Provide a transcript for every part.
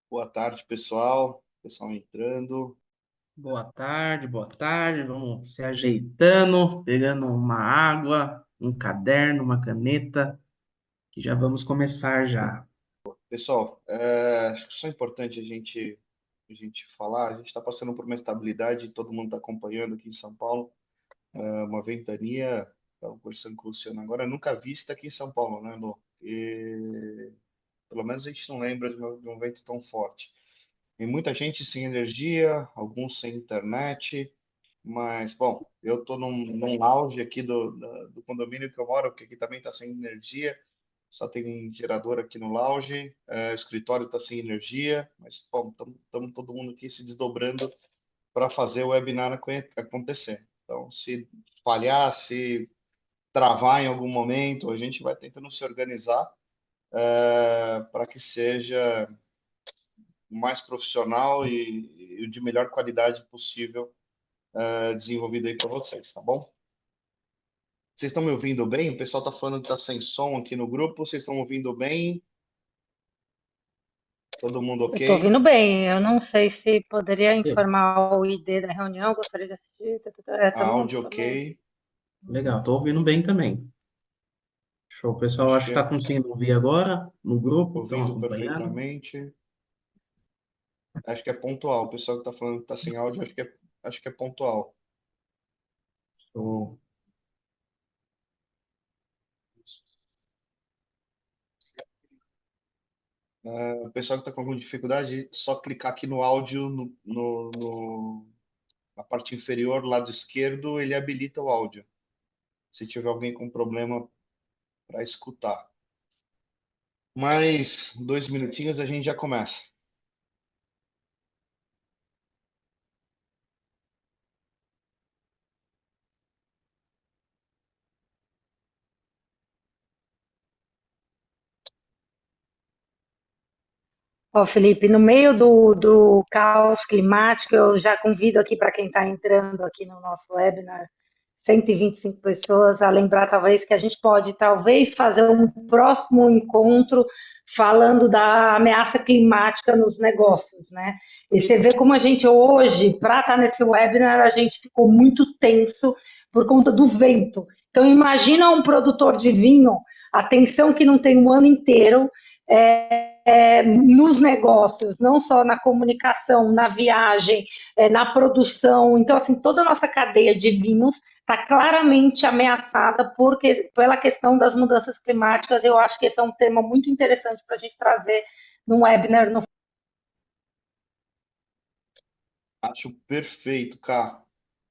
Boa tarde, pessoal. Pessoal entrando. Boa tarde, boa tarde. Vamos se ajeitando, pegando uma água, um caderno, uma caneta, que já vamos começar já. Pessoal, acho que só é importante a gente falar. A gente está passando por uma estabilidade, todo mundo está acompanhando aqui em São Paulo, uma ventania. Estava conversando com o Luciano agora, nunca vista aqui em São Paulo, né, Lu? E pelo menos a gente não lembra de um vento tão forte. Tem muita gente sem energia, alguns sem internet, mas, bom, eu estou num lounge aqui do condomínio que eu moro, que aqui também está sem energia, só tem gerador aqui no lounge, o escritório está sem energia, mas, bom, estamos todo mundo aqui se desdobrando para fazer o webinar acontecer. Então, se falhar, se travar em algum momento, a gente vai tentando se organizar para que seja mais profissional e de melhor qualidade possível desenvolvido aí para vocês, tá bom? Vocês estão me ouvindo bem? O pessoal está falando que está sem som aqui no grupo. Vocês estão ouvindo bem? Todo mundo Eu estou ok? ouvindo bem. Eu não sei se poderia Eu. informar o ID da reunião. Gostaria de assistir. Estamos. Áudio ok? Legal, tô ouvindo bem também. Show, o pessoal Acho acho que que está é conseguindo ouvir agora no grupo, estão ouvindo acompanhando. perfeitamente. Acho que é pontual. O pessoal que está falando que está sem áudio, acho que é pontual. Show. O pessoal que está com alguma dificuldade, só clicar aqui no áudio, na parte inferior, lado esquerdo, ele habilita o áudio. Se tiver alguém com problema para escutar. Mais 2 minutinhos a gente já começa. Ó, Felipe, no meio do caos climático, eu já convido aqui para quem está entrando aqui no nosso webinar, 125 pessoas, a lembrar talvez que a gente pode talvez fazer um próximo encontro falando da ameaça climática nos negócios, né? E você vê como a gente hoje, para estar nesse webinar, a gente ficou muito tenso por conta do vento. Então imagina um produtor de vinho, a tensão que não tem um ano inteiro, nos negócios, não só na comunicação, na viagem, na produção. Então, assim, toda a nossa cadeia de vinhos está claramente ameaçada pela questão das mudanças climáticas. Eu acho que esse é um tema muito interessante para a gente trazer num webinar no. Acho perfeito, cara.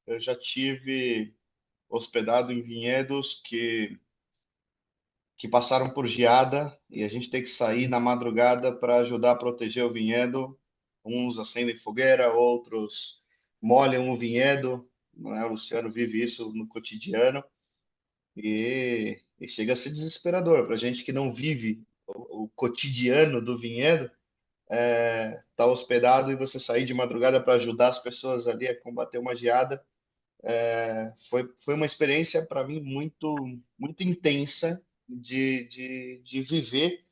Eu já tive hospedado em vinhedos que passaram por geada e a gente tem que sair na madrugada para ajudar a proteger o vinhedo. Uns acendem fogueira, outros molham o vinhedo, não é? O Luciano vive isso no cotidiano e chega a ser desesperador para gente que não vive o cotidiano do vinhedo. Tá hospedado e você sair de madrugada para ajudar as pessoas ali a combater uma geada. Foi uma experiência para mim muito, muito intensa de viver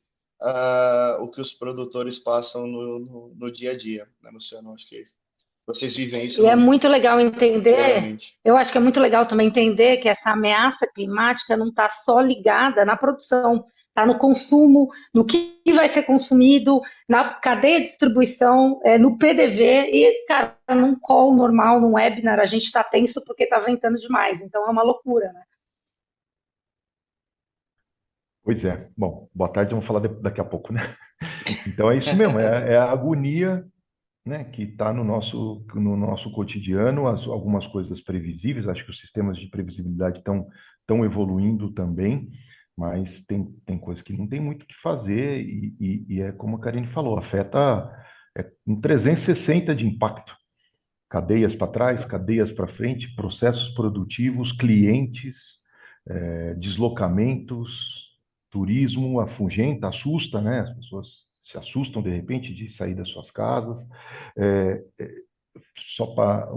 o que os produtores passam no dia a dia, né, Luciano? Acho que vocês vivem isso E é muito legal entender, diariamente. eu acho que é muito legal também entender que essa ameaça climática não está só ligada na produção, está no consumo, no que vai ser consumido, na cadeia de distribuição, no PDV e, cara, num call normal, num webinar, a gente está tenso porque está ventando demais. Então é uma loucura, né? Pois é. Bom, boa tarde, vamos falar daqui a pouco, né? Então é isso mesmo, é a agonia, né, que está no nosso cotidiano, algumas coisas previsíveis, acho que os sistemas de previsibilidade estão evoluindo também, mas tem coisas que não tem muito o que fazer e é como a Karine falou, afeta um 360 de impacto. Cadeias para trás, cadeias para frente, processos produtivos, clientes, deslocamentos, turismo afugenta, assusta, né? As pessoas se assustam de repente de sair das suas casas. É, só para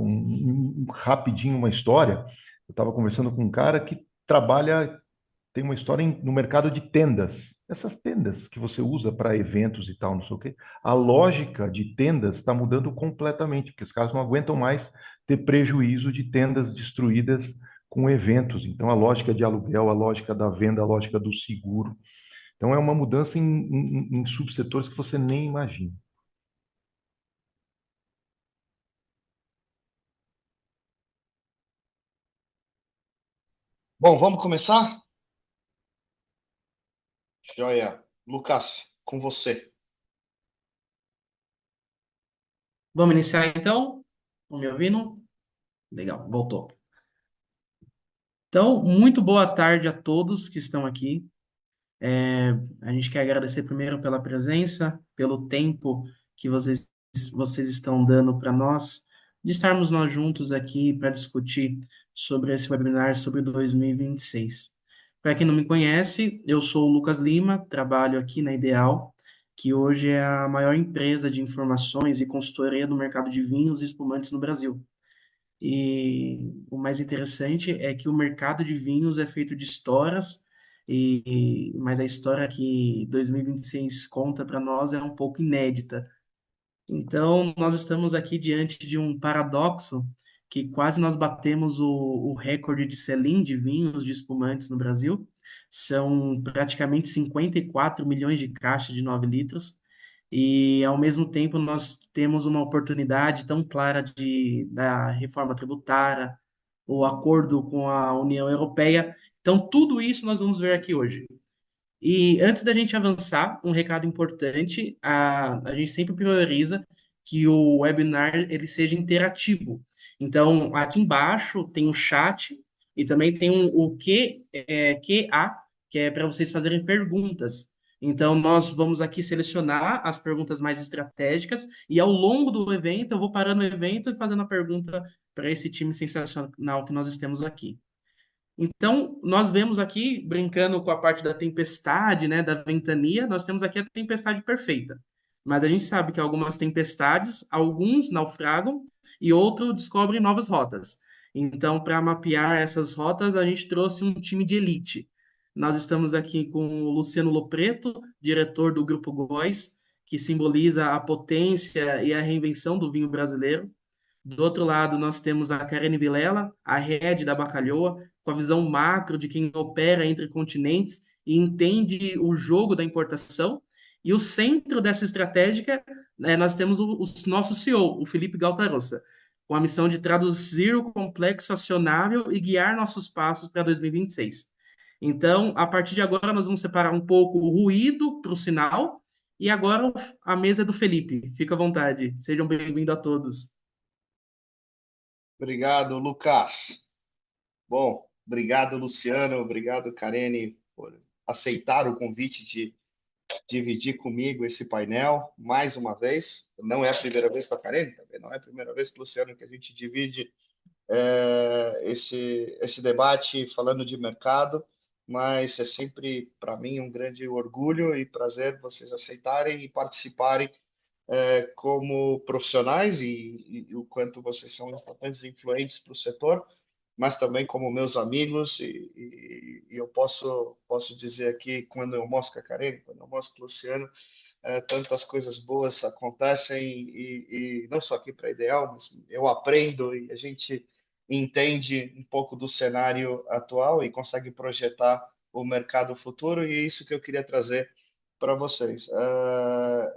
rapidinho uma história, eu estava conversando com um cara que trabalha, tem uma história no mercado de tendas. essas tendas que você usa para eventos e tal, não sei o quê. A lógica de tendas está mudando completamente, porque os caras não aguentam mais ter prejuízo de tendas destruídas com eventos. Então, a lógica de aluguel, a lógica da venda, a lógica do seguro. Então, é uma mudança em subsetores que você nem imagina. Bom, vamos começar? Joia. Lucas, com você. Vamos iniciar então? Estão me ouvindo? Legal, voltou. Então, muito boa tarde a todos que estão aqui. A gente quer agradecer primeiro pela presença, pelo tempo que vocês estão dando para nós, de estarmos nós juntos aqui para discutir sobre esse webinar sobre 2026. Para quem não me conhece, eu sou o Lucas Lima, trabalho aqui na Ideal, que hoje é a maior empresa de informações e consultoria do mercado de vinhos e espumantes no Brasil. E o mais interessante é que o mercado de vinhos é feito de histórias, mas a história que 2026 conta para nós é um pouco inédita. Então, nós estamos aqui diante de um paradoxo que quase nós batemos o recorde de sell-in de vinhos, de espumantes no Brasil. São praticamente 54 milhões de caixas de 9 litros. E, ao mesmo tempo, nós temos uma oportunidade tão clara da reforma tributária, o acordo com a União Europeia. Então, tudo isso nós vamos ver aqui hoje. E antes da gente avançar, um recado importante, a gente sempre prioriza que o webinar ele seja interativo. Então, aqui embaixo tem um chat e também tem o QA, que é para vocês fazerem perguntas. Então, nós vamos aqui selecionar as perguntas mais estratégicas e ao longo do evento, eu vou parando o evento e fazendo a pergunta para esse time sensacional que nós temos aqui. Então, nós vemos aqui, brincando com a parte da tempestade, né, da ventania, nós temos aqui a tempestade perfeita. Mas a gente sabe que algumas tempestades, alguns naufragam e outros descobrem novas rotas. Então, para mapear essas rotas, a gente trouxe um time de elite. Nós estamos aqui com o Luciano Lopreto, diretor do Grupo Góis, que simboliza a potência e a reinvenção do vinho brasileiro. Do outro lado, nós temos a Karine Vilela, a head da Bacalhoa, com a visão macro de quem opera entre continentes e entende o jogo da importação. E o centro dessa estratégia, nós temos o nosso CEO, o Felipe Galtarossa, com a missão de traduzir o complexo acionável e guiar nossos passos para 2026. Então, a partir de agora, nós vamos separar um pouco o ruído para o sinal. E agora a mesa é do Felipe. Fica à vontade. Sejam bem-vindos a todos. Obrigado, Lucas. Bom, obrigado, Luciano. Obrigado, Karene, por aceitar o convite de dividir comigo esse painel mais uma vez. Não é a primeira vez com a Karene, também não é a primeira vez com o Luciano que a gente divide esse debate falando de mercado, mas é sempre, para mim, um grande orgulho e prazer vocês aceitarem e participarem como profissionais e o quanto vocês são importantes e influentes para o setor, mas também como meus amigos e eu posso dizer aqui, quando eu mostro com a Karen, quando eu mostro com o Luciano, tantas coisas boas acontecem e não só aqui para Ideal, mas eu aprendo e a gente entende um pouco do cenário atual e consegue projetar o mercado futuro e é isso que eu queria trazer para vocês.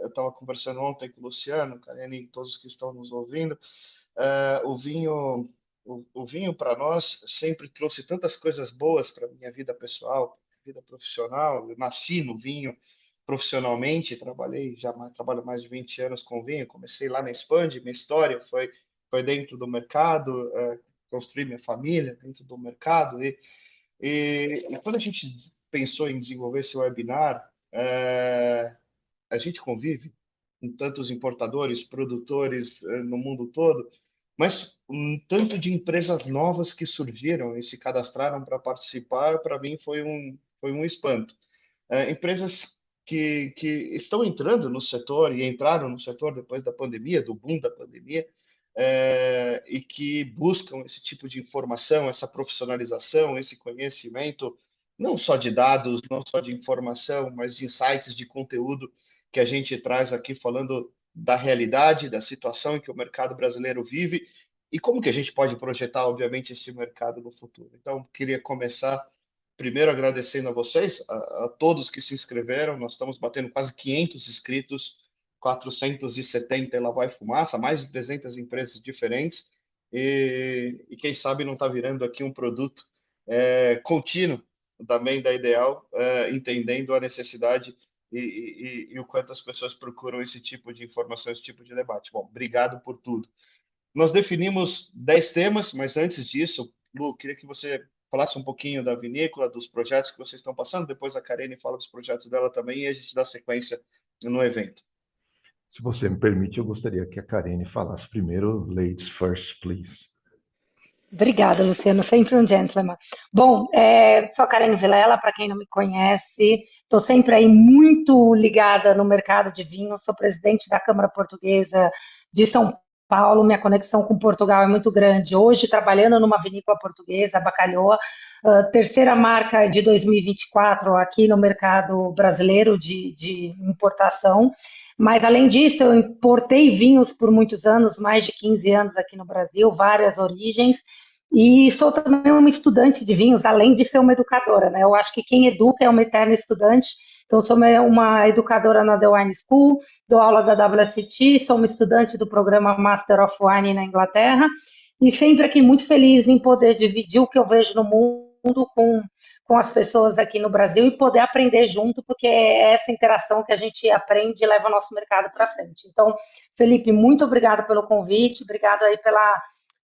Eu estava conversando ontem com o Luciano, Karine e todos que estão nos ouvindo. O vinho, o vinho para nós sempre trouxe tantas coisas boas para minha vida pessoal, vida profissional. Eu nasci no vinho profissionalmente, trabalho mais de 20 anos com vinho. Comecei lá na Expand, minha história foi dentro do mercado, construir minha família dentro do mercado e quando a gente pensou em desenvolver esse webinar, a gente convive com tantos importadores, produtores no mundo todo, mas um tanto de empresas novas que surgiram e se cadastraram para participar, para mim foi um espanto. Empresas que estão entrando no setor e entraram no setor depois da pandemia, do boom da pandemia, e que buscam esse tipo de informação, essa profissionalização, esse conhecimento não só de dados, não só de informação, mas de insights, de conteúdo que a gente traz aqui falando da realidade, da situação em que o mercado brasileiro vive e como que a gente pode projetar, obviamente, esse mercado no futuro. Então, queria começar primeiro agradecendo a vocês, a todos que se inscreveram. Nós estamos batendo quase 500 inscritos, 470 e lá vai fumaça, mais de 300 empresas diferentes. E quem sabe não está virando aqui um produto contínuo também da Ideal, entendendo a necessidade e o quanto as pessoas procuram esse tipo de informação, esse tipo de debate. Bom, obrigado por tudo. Nós definimos 10 temas, mas antes disso, Lu, queria que você falasse um pouquinho da vinícola, dos projetos que vocês estão passando, depois a Karine fala dos projetos dela também e a gente dá sequência no evento. Se você me permite, eu gostaria que a Karine falasse primeiro. Ladies first, please. Obrigada, Luciano, sempre um gentleman. Bom, sou a Karine Vilela, para quem não me conhece, estou sempre aí muito ligada no mercado de vinho, sou presidente da Câmara Portuguesa de São Paulo, minha conexão com Portugal é muito grande. Hoje, trabalhando numa vinícola portuguesa, a Bacalhoa, terceira marca de 2024 aqui no mercado brasileiro de importação. Mas, além disso, eu importei vinhos por muitos anos, mais de 15 anos aqui no Brasil, várias origens, e sou também uma estudante de vinhos, além de ser uma educadora, né? Eu acho que quem educa é uma eterna estudante. Então, sou uma educadora na The Wine School, dou aula da WSET, sou uma estudante do programa Master of Wine na Inglaterra, e sempre aqui muito feliz em poder dividir o que eu vejo no mundo com as pessoas aqui no Brasil e poder aprender junto, porque é essa interação que a gente aprende e leva o nosso mercado para frente. Então, Felipe, muito obrigado pelo convite, obrigado aí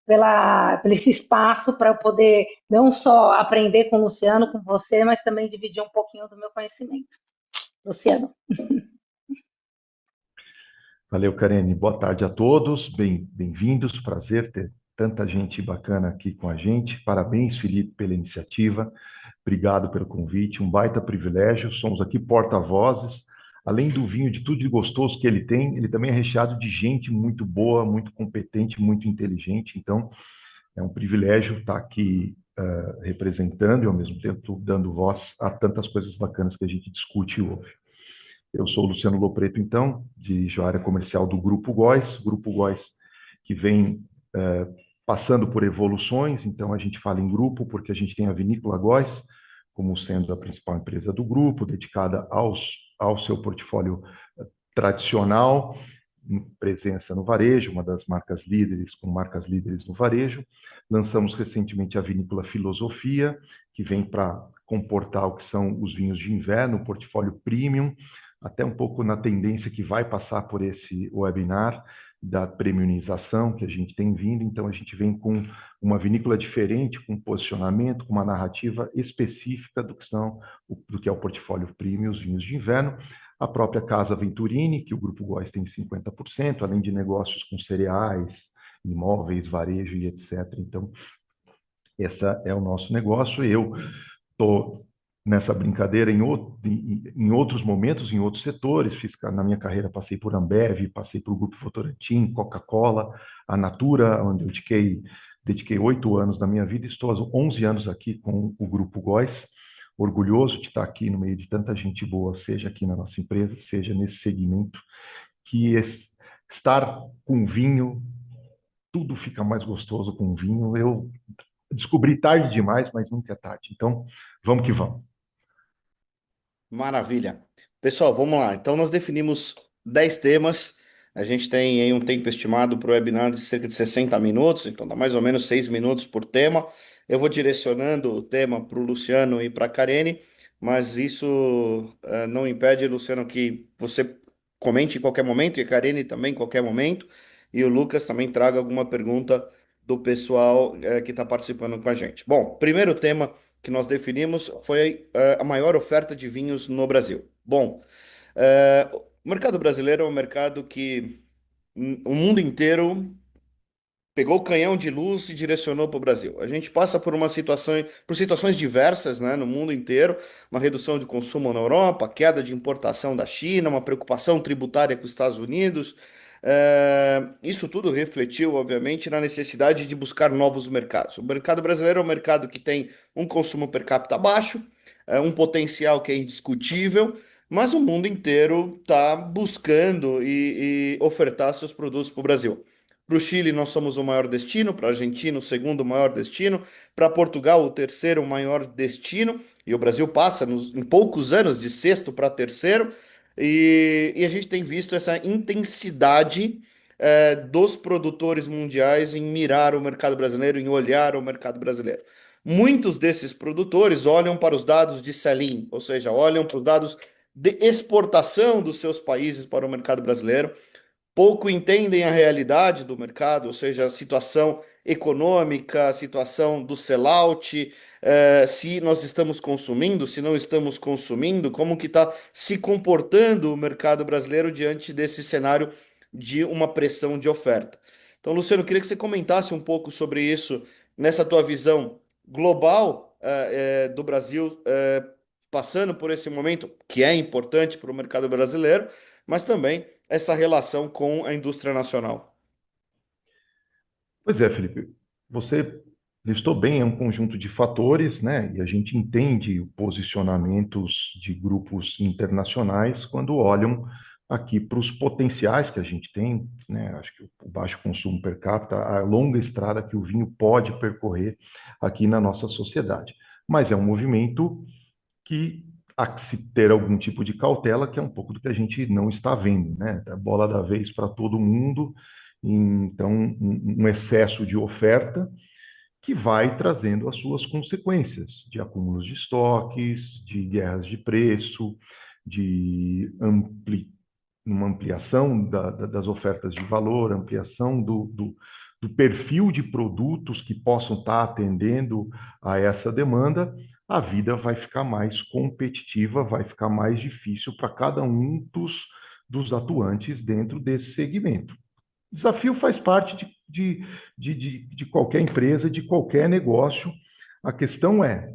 pelo esse espaço para eu poder não só aprender com o Luciano, com você, mas também dividir um pouquinho do meu conhecimento. Luciano. Valeu, Karine. Boa tarde a todos. Bem-vindos. Prazer ter tanta gente bacana aqui com a gente. Parabéns, Felipe, pela iniciativa. Obrigado pelo convite. Um baita privilégio. Somos aqui porta-vozes. Além do vinho, de tudo de gostoso que ele tem, ele também é recheado de gente muito boa, muito competente, muito inteligente. Então, é um privilégio estar aqui representando e, ao mesmo tempo, dando voz a tantas coisas bacanas que a gente discute e ouve. Eu sou o Luciano Lopreto, então, de área comercial do Grupo Góes que vem passando por evoluções. Então, a gente fala em grupo porque a gente tem a Vinícola Góes como sendo a principal empresa do grupo, dedicada ao seu portfólio tradicional, presença no varejo, uma das marcas líderes, com marcas líderes no varejo. Lançamos recentemente a Vinícola Filosofia, que vem para comportar o que são os vinhos de inverno, o portfólio premium, até um pouco na tendência que vai passar por esse webinar da premiumização que a gente tem vindo. Então, a gente vem com uma vinícola diferente, com posicionamento, com uma narrativa específica do que é o portfólio premium, os vinhos de inverno. A própria Casa Venturini, que o Grupo Góes tem 50%, além de negócios com cereais, imóveis, varejo e etc. Então, esse é o nosso negócio. Eu estou nessa brincadeira em outros momentos, em outros setores. Na minha carreira, passei por Ambev, passei por Grupo Votorantim, Coca-Cola, a Natura, onde eu dediquei 8 anos da minha vida. Estou há 11 anos aqui com o Grupo Góes. Orgulhoso de estar aqui no meio de tanta gente boa, seja aqui na nossa empresa, seja nesse segmento, que estar com vinho, tudo fica mais gostoso com vinho. Eu descobri tarde demais, mas nunca é tarde. Então, vamos que vamos. Maravilha. Pessoal, vamos lá. Então, nós definimos 10 temas. A gente tem aí um tempo estimado para o webinar de cerca de 60 minutos, então dá mais ou menos 6 minutos por tema. Eu vou direcionando o tema para o Luciano e para a Karine, mas isso não impede, Luciano, que você comente em qualquer momento, e a Karine também em qualquer momento, e o Lucas também traga alguma pergunta do pessoal que está participando com a gente. Bom, primeiro tema que nós definimos foi a maior oferta de vinhos no Brasil. Bom, o mercado brasileiro é um mercado que o mundo inteiro pegou o canhão de luz e direcionou para o Brasil. A gente passa por situações diversas, né, no mundo inteiro, uma redução de consumo na Europa, queda de importação da China, uma preocupação tributária com os Estados Unidos. Isso tudo refletiu, obviamente, na necessidade de buscar novos mercados. O mercado brasileiro é um mercado que tem um consumo per capita baixo, um potencial que é indiscutível, mas o mundo inteiro está buscando e ofertar seus produtos para o Brasil. Para o Chile, nós somos o maior destino, para a Argentina, o segundo maior destino, para Portugal, o terceiro maior destino, e o Brasil passa em poucos anos de sexto para terceiro, e a gente tem visto essa intensidade dos produtores mundiais em mirar o mercado brasileiro, em olhar o mercado brasileiro. Muitos desses produtores olham para os dados de sell-in, ou seja, olham para os dados de exportação dos seus países para o mercado brasileiro, pouco entendem a realidade do mercado, ou seja, a situação econômica, a situação do sellout, se nós estamos consumindo, se não estamos consumindo, como que está se comportando o mercado brasileiro diante desse cenário de uma pressão de oferta. Então, Luciano, eu queria que você comentasse um pouco sobre isso nessa tua visão global do Brasil, passando por esse momento que é importante para o mercado brasileiro, mas também essa relação com a indústria nacional. Pois é, Felipe, você listou bem, é um conjunto de fatores, né? E a gente entende posicionamentos de grupos internacionais quando olham aqui para os potenciais que a gente tem, né? Acho que o baixo consumo per capita, a longa estrada que o vinho pode percorrer aqui na nossa sociedade. Mas é um movimento que há que se ter algum tipo de cautela, que é um pouco do que a gente não está vendo, né? A bola da vez para todo mundo, então um excesso de oferta que vai trazendo as suas consequências de acúmulos de estoques, de guerras de preço, de uma ampliação das ofertas de valor, ampliação do perfil de produtos que possam estar atendendo a essa demanda, a vida vai ficar mais competitiva, vai ficar mais difícil para cada um dos atuantes dentro desse segmento. O desafio faz parte de qualquer empresa, de qualquer negócio. A questão é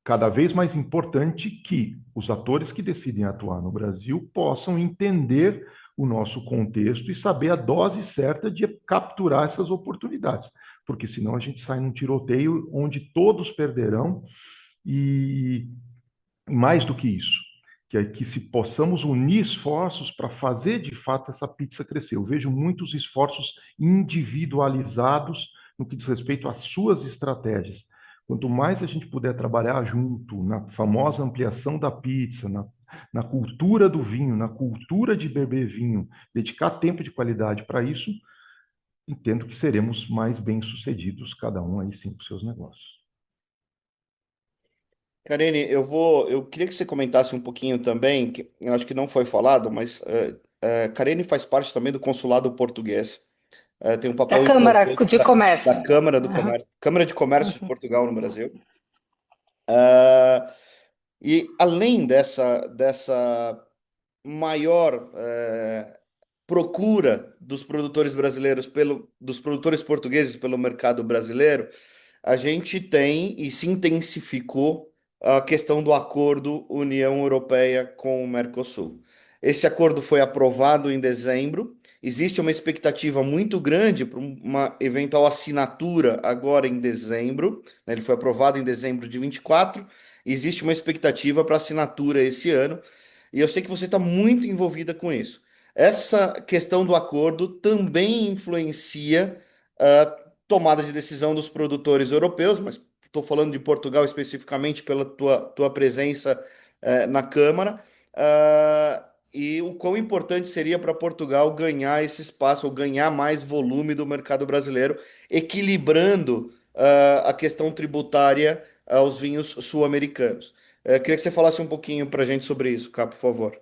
cada vez mais importante que os atores que decidem atuar no Brasil possam entender o nosso contexto e saber a dose certa de capturar essas oportunidades, porque senão a gente sai num tiroteio onde todos perderão e mais do que isso, que se possamos unir esforços para fazer de fato essa pizza crescer. Eu vejo muitos esforços individualizados no que diz respeito às suas estratégias. Quanto mais a gente puder trabalhar junto na famosa ampliação da pizza, na cultura do vinho, na cultura de beber vinho, dedicar tempo de qualidade para isso, entendo que seremos mais bem-sucedidos, cada um aí sim com seus negócios. Karine, eu queria que você comentasse um pouquinho também, que eu acho que não foi falado, mas Karine faz parte também do consulado português. Tem um Da papel Câmara importante de da Comércio. Câmara do Uhum. Comércio, Câmara de Comércio de Uhum. Portugal no Brasil. E além dessa maior procura dos produtores brasileiros dos produtores portugueses pelo mercado brasileiro, a gente tem e se intensificou a questão do acordo União Europeia com o Mercosul. Esse acordo foi aprovado em dezembro. Existe uma expectativa muito grande para uma eventual assinatura agora em dezembro, né? Ele foi aprovado em dezembro de 24. Existe uma expectativa para assinatura esse ano. E eu sei que você está muito envolvida com isso. Essa questão do acordo também influencia a tomada de decisão dos produtores europeus, mas estou falando de Portugal especificamente pela tua presença na Câmara, e o quão importante seria para Portugal ganhar esse espaço, ou ganhar mais volume do mercado brasileiro, equilibrando a questão tributária aos vinhos sul-americanos. Queria que você falasse um pouquinho para a gente sobre isso, Cá, por favor.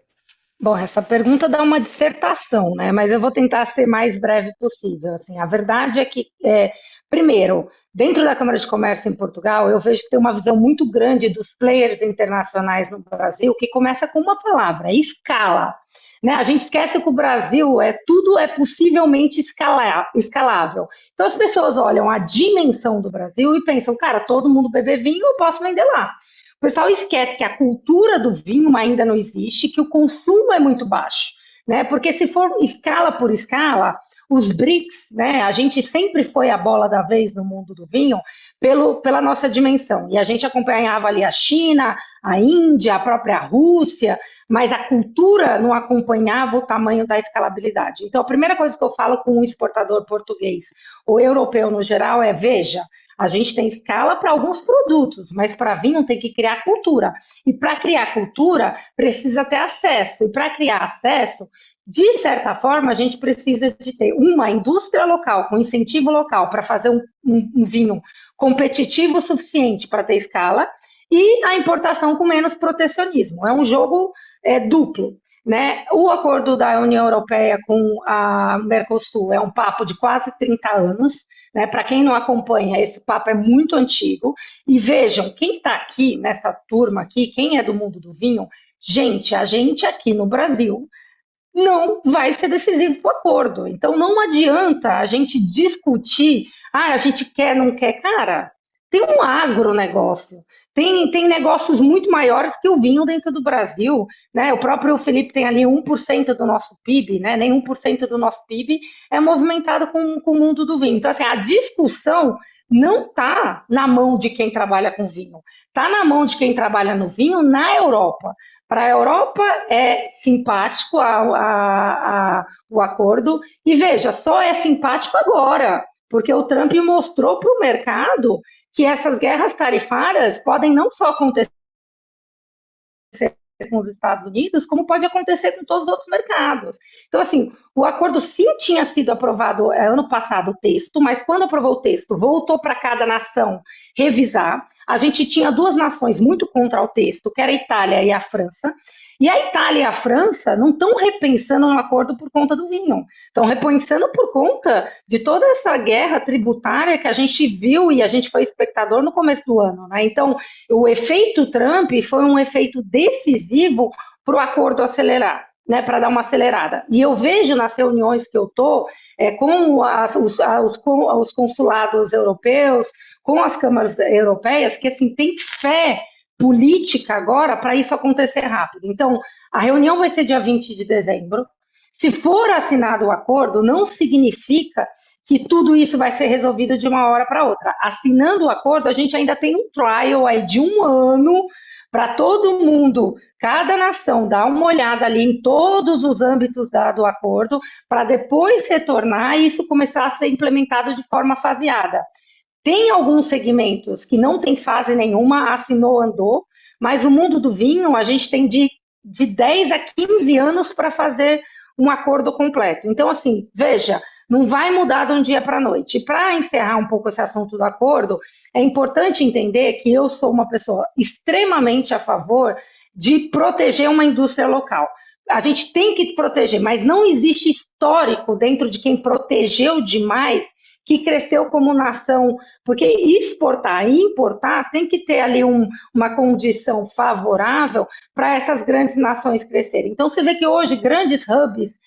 Bom, essa pergunta dá uma dissertação, né? Mas eu vou tentar ser mais breve possível. Assim, a verdade é que, primeiro, dentro da Câmara de Comércio em Portugal, eu vejo que tem uma visão muito grande dos players internacionais no Brasil, que começa com uma palavra, é escala. Né? A gente esquece que o Brasil tudo é possivelmente escalável. Então as pessoas olham a dimensão do Brasil e pensam, cara, todo mundo bebe vinho, eu posso vender lá. O pessoal esquece que a cultura do vinho ainda não existe, que o consumo é muito baixo, né? Porque se for escala por escala, os BRICS, né? A gente sempre foi a bola da vez no mundo do vinho pela nossa dimensão. E a gente acompanhava ali a China, a Índia, a própria Rússia, mas a cultura não acompanhava o tamanho da escalabilidade. Então, a primeira coisa que eu falo com um exportador português ou europeu no geral é: veja, a gente tem escala para alguns produtos, mas para vinho tem que criar cultura. E para criar cultura, precisa ter acesso. E para criar acesso, de certa forma, a gente precisa de ter uma indústria local, com incentivo local, para fazer um vinho competitivo o suficiente para ter escala, e a importação com menos protecionismo. É um jogo duplo. Né? O acordo da União Europeia com a Mercosul é um papo de quase 30 anos. Né? Para quem não acompanha, esse papo é muito antigo. E vejam, quem está aqui nessa turma aqui, quem é do mundo do vinho, gente, a gente aqui no Brasil não vai ser decisivo para o acordo. Então, não adianta a gente discutir, a gente quer, não quer. Cara, tem um agronegócio, tem negócios muito maiores que o vinho dentro do Brasil. Né? O próprio Felipe tem ali 1% do nosso PIB, né? Nem 1% do nosso PIB é movimentado com o mundo do vinho. Então, assim, a discussão não está na mão de quem trabalha com vinho, está na mão de quem trabalha no vinho na Europa. Para a Europa é simpático o acordo, e veja, só é simpático agora, porque o Trump mostrou para o mercado que essas guerras tarifárias podem não só acontecer com os Estados Unidos, como pode acontecer com todos os outros mercados. Então, assim, o acordo sim tinha sido aprovado ano passado o texto, mas quando aprovou o texto, voltou para cada nação revisar. A gente tinha duas nações muito contra o texto, que era a Itália e a França. E a Itália e a França não estão repensando um acordo por conta do vinho, estão repensando por conta de toda essa guerra tributária que a gente viu e a gente foi espectador no começo do ano. Né? Então, o efeito Trump foi um efeito decisivo para o acordo acelerar, né, para dar uma acelerada. E eu vejo nas reuniões que eu estou com os consulados europeus, com as câmaras europeias, que assim, tem fé política agora para isso acontecer rápido. Então, a reunião vai ser dia 20 de dezembro. Se for assinado o acordo, não significa que tudo isso vai ser resolvido de uma hora para outra. Assinando o acordo, a gente ainda tem um trial aí de 1 ano para todo mundo, cada nação, dar uma olhada ali em todos os âmbitos do acordo, para depois retornar e isso começar a ser implementado de forma faseada. Tem alguns segmentos que não tem fase nenhuma, assinou, andou, mas o mundo do vinho, a gente tem de 10 a 15 anos para fazer um acordo completo. Então, assim, veja, não vai mudar de um dia para a noite. E para encerrar um pouco esse assunto do acordo, é importante entender que eu sou uma pessoa extremamente a favor de proteger uma indústria local. A gente tem que proteger, mas não existe histórico dentro de quem protegeu demais que cresceu como nação, porque exportar e importar tem que ter ali uma condição favorável para essas grandes nações crescerem. Então, você vê que hoje grandes hubs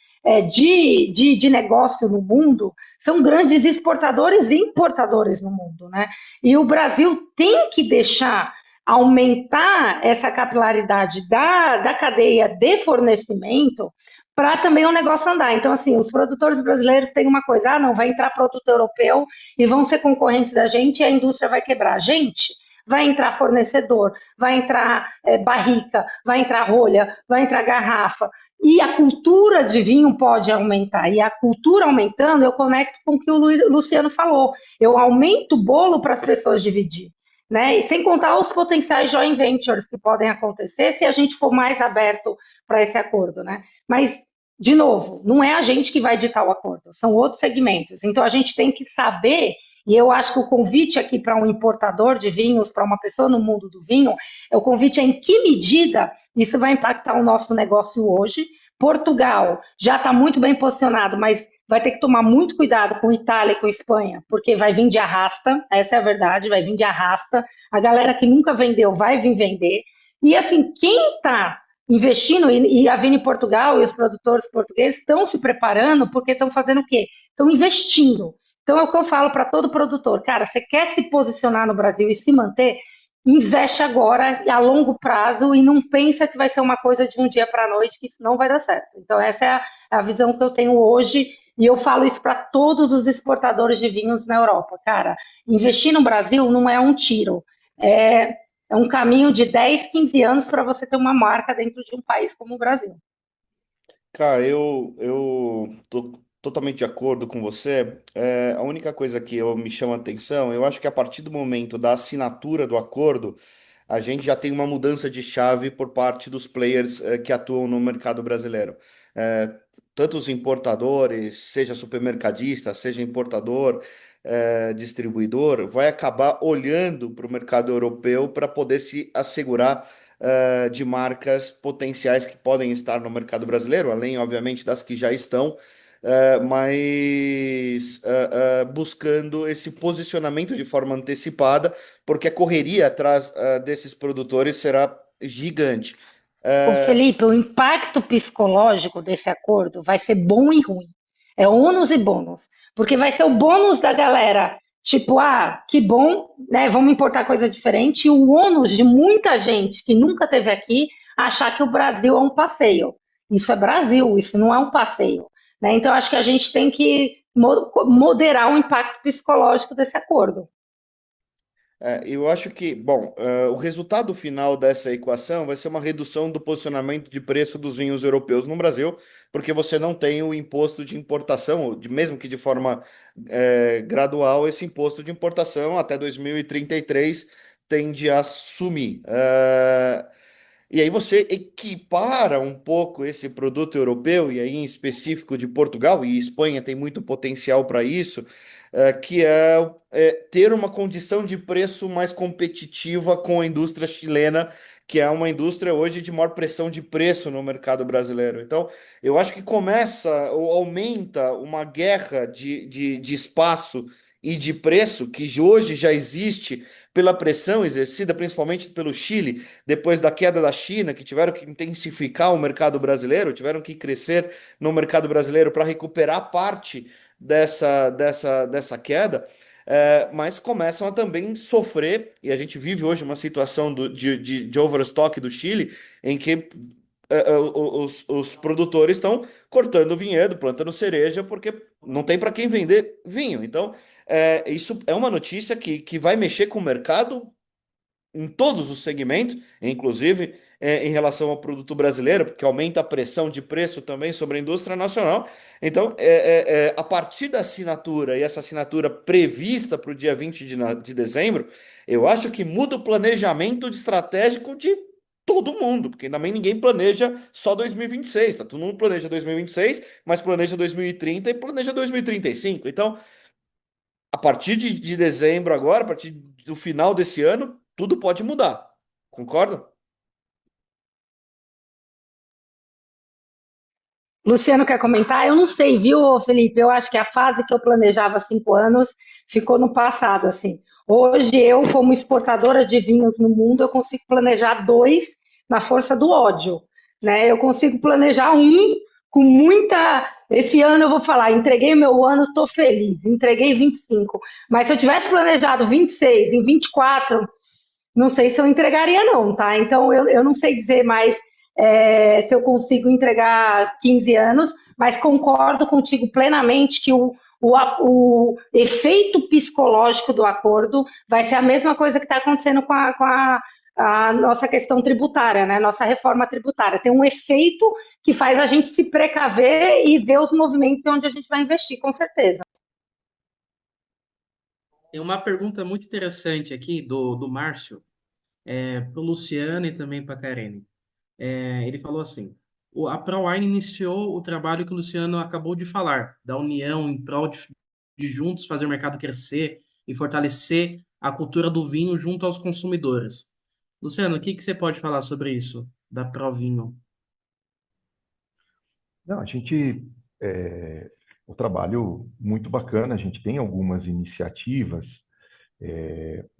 de negócio no mundo são grandes exportadores e importadores no mundo, né? E o Brasil tem que deixar aumentar essa capilaridade da cadeia de fornecimento para também o negócio andar. Então, assim, os produtores brasileiros têm uma coisa, não, vai entrar produto europeu e vão ser concorrentes da gente e a indústria vai quebrar. Gente, vai entrar fornecedor, vai entrar barrica, vai entrar rolha, vai entrar garrafa. E a cultura de vinho pode aumentar. E a cultura aumentando, eu conecto com o que o Luciano falou. Eu aumento o bolo para as pessoas dividir. Né? E sem contar os potenciais joint ventures que podem acontecer se a gente for mais aberto para esse acordo. Né? Mas, de novo, não é a gente que vai ditar o acordo, são outros segmentos. Então, a gente tem que saber, e eu acho que o convite aqui para um importador de vinhos, para uma pessoa no mundo do vinho, o convite é em que medida isso vai impactar o nosso negócio hoje. Portugal já está muito bem posicionado, mas vai ter que tomar muito cuidado com Itália e com Espanha, porque vai vir de arrasta, essa é a verdade, vai vir de arrasta. A galera que nunca vendeu vai vir vender. E assim, quem está investindo, e a Vini Portugal e os produtores portugueses estão se preparando, porque estão fazendo o quê? Estão investindo. Então é o que eu falo para todo produtor, cara, você quer se posicionar no Brasil e se manter, investe agora, a longo prazo, e não pensa que vai ser uma coisa de um dia para a noite, que isso não vai dar certo. Então essa é a visão que eu tenho hoje, E eu falo isso para todos os exportadores de vinhos na Europa. Cara, investir no Brasil não é um tiro. É, é um caminho de 10, 15 anos para você ter uma marca dentro de um país como o Brasil. Cara, eu tô totalmente de acordo com você. A única coisa que me chama a atenção, eu acho que a partir do momento da assinatura do acordo, a gente já tem uma mudança de chave por parte dos players, que atuam no mercado brasileiro. Eh, Tanto os importadores, seja supermercadista, seja importador, distribuidor, vai acabar olhando para o mercado europeu para poder se assegurar de marcas potenciais que podem estar no mercado brasileiro, além, obviamente, das que já estão, mas buscando esse posicionamento de forma antecipada, porque a correria atrás desses produtores será gigante. Ô Eh, Felipe, o impacto psicológico desse acordo vai ser bom e ruim. É ônus e bônus. Porque vai ser o bônus da galera, tipo, que bom, né? Vamos importar coisa diferente. E o ônus de muita gente que nunca teve aqui achar que o Brasil é um passeio. Isso é Brasil, isso não é um passeio. Né? Então, acho que a gente tem que moderar o impacto psicológico desse acordo. Eu acho que, bom, o resultado final dessa equação vai ser uma redução do posicionamento de preço dos vinhos europeus no Brasil, porque você não tem o imposto de importação, mesmo que de forma gradual, esse imposto de importação até 2033 tende a sumir. E aí você equipara um pouco esse produto europeu, e aí em específico de Portugal, e Espanha tem muito potencial para isso, que é ter uma condição de preço mais competitiva com a indústria chilena, que é uma indústria hoje de maior pressão de preço no mercado brasileiro. Então, eu acho que começa ou aumenta uma guerra de espaço e de preço que hoje já existe pela pressão exercida principalmente pelo Chile, depois da queda da China, que tiveram que intensificar o mercado brasileiro, tiveram que crescer no mercado brasileiro para recuperar parte dessa queda, mas começam a também sofrer, e a gente vive hoje uma situação de overstock do Chile, em que os produtores estão cortando vinhedo, plantando cereja, porque não tem para quem vender vinho. Então, isso é uma notícia que vai mexer com o mercado em todos os segmentos, inclusive em relação ao produto brasileiro, porque aumenta a pressão de preço também sobre a indústria nacional. Então, a partir da assinatura, e essa assinatura prevista para o dia 20 de dezembro, eu acho que muda o planejamento estratégico de todo mundo, porque também ninguém planeja só 2026, tá? Todo mundo planeja 2026, mas planeja 2030 e planeja 2035. Então, a partir de dezembro agora, a partir do final desse ano, tudo pode mudar. Concorda? Luciano quer comentar? Eu não sei, viu, Felipe? Eu acho que a fase que eu planejava 5 anos ficou no passado, assim. Hoje, eu, como exportadora de vinhos no mundo, eu consigo planejar dois na força do ódio, né? Eu consigo planejar um com muita. Esse ano eu vou falar, entreguei meu ano, estou feliz, entreguei 25. Mas se eu tivesse planejado 26 em 24, não sei se eu entregaria, não, tá? Então, eu não sei dizer mais se eu consigo entregar 15 anos, mas concordo contigo plenamente que o efeito psicológico do acordo vai ser a mesma coisa que está acontecendo a nossa questão tributária, né? Nossa reforma tributária. Tem um efeito que faz a gente se precaver e ver os movimentos onde a gente vai investir, com certeza. Tem uma pergunta muito interessante aqui do Márcio, para o Luciano e também para a Karine. Ele falou assim: a ProWine iniciou o trabalho que o Luciano acabou de falar, da união em prol de juntos fazer o mercado crescer e fortalecer a cultura do vinho junto aos consumidores. Luciano, o que que você pode falar sobre isso, da ProVinho? Não, o trabalho muito bacana, a gente tem algumas iniciativas,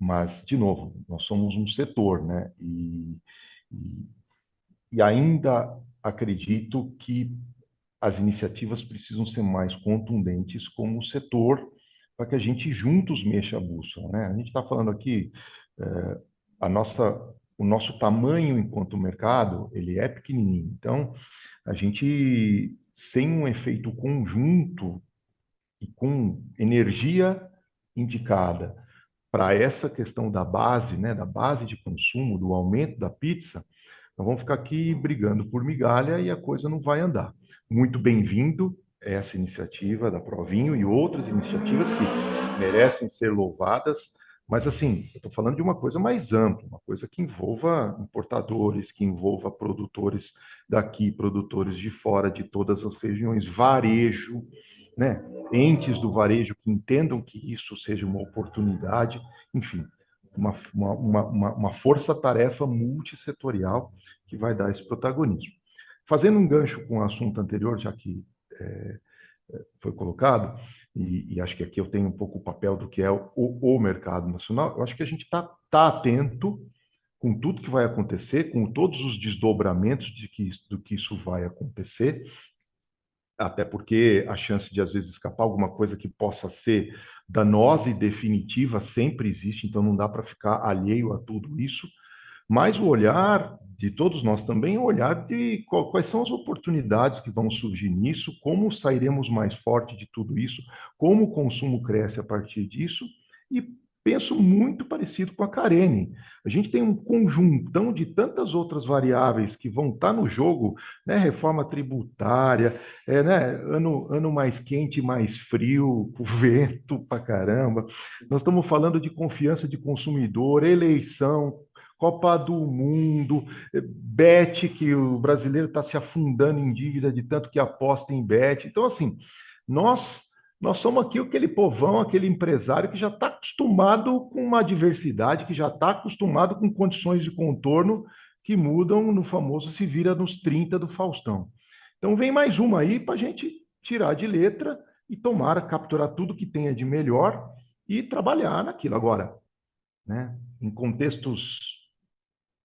mas, de novo, nós somos um setor, né? E, e ainda acredito que as iniciativas precisam ser mais contundentes como setor para que a gente juntos mexa a bússola, né? A gente está falando aqui, eh, a nossa, o nosso tamanho enquanto mercado, ele é pequenininho. Então, a gente sem um efeito conjunto e com energia indicada para essa questão da base, né, da base de consumo, do aumento da pizza, nós vamos ficar aqui brigando por migalha e a coisa não vai andar. Muito bem-vindo essa iniciativa da Provinho e outras iniciativas que merecem ser louvadas, mas assim, eu estou falando de uma coisa mais ampla, uma coisa que envolva importadores, que envolva produtores daqui, produtores de fora, de todas as regiões, varejo, né? Entes do varejo que entendam que isso seja uma oportunidade, enfim, uma força-tarefa multissetorial que vai dar esse protagonismo. Fazendo um gancho com o assunto anterior, já que foi colocado, e acho que aqui eu tenho um pouco o papel do que é o mercado nacional, eu acho que a gente tá atento com tudo que vai acontecer, com todos os desdobramentos do que isso vai acontecer, até porque a chance de às vezes escapar alguma coisa que possa ser danosa e definitiva sempre existe, então não dá para ficar alheio a tudo isso. Mas o olhar de todos nós também é o olhar de quais são as oportunidades que vão surgir nisso, como sairemos mais forte de tudo isso, como o consumo cresce a partir disso, e penso muito parecido com a Karine. A gente tem um conjuntão de tantas outras variáveis que vão estar no jogo, né? Reforma tributária, né? Ano mais quente, mais frio, vento pra caramba. Nós estamos falando de confiança de consumidor, eleição, Copa do Mundo, bet, que o brasileiro está se afundando em dívida de tanto que aposta em bet. Então, assim, nós somos aqui aquele povão, aquele empresário que já está acostumado com uma diversidade, que já está acostumado com condições de contorno que mudam no famoso se vira nos 30 do Faustão. Então, vem mais uma aí para a gente tirar de letra e tomara capturar tudo que tenha de melhor e trabalhar naquilo. Agora, né, em contextos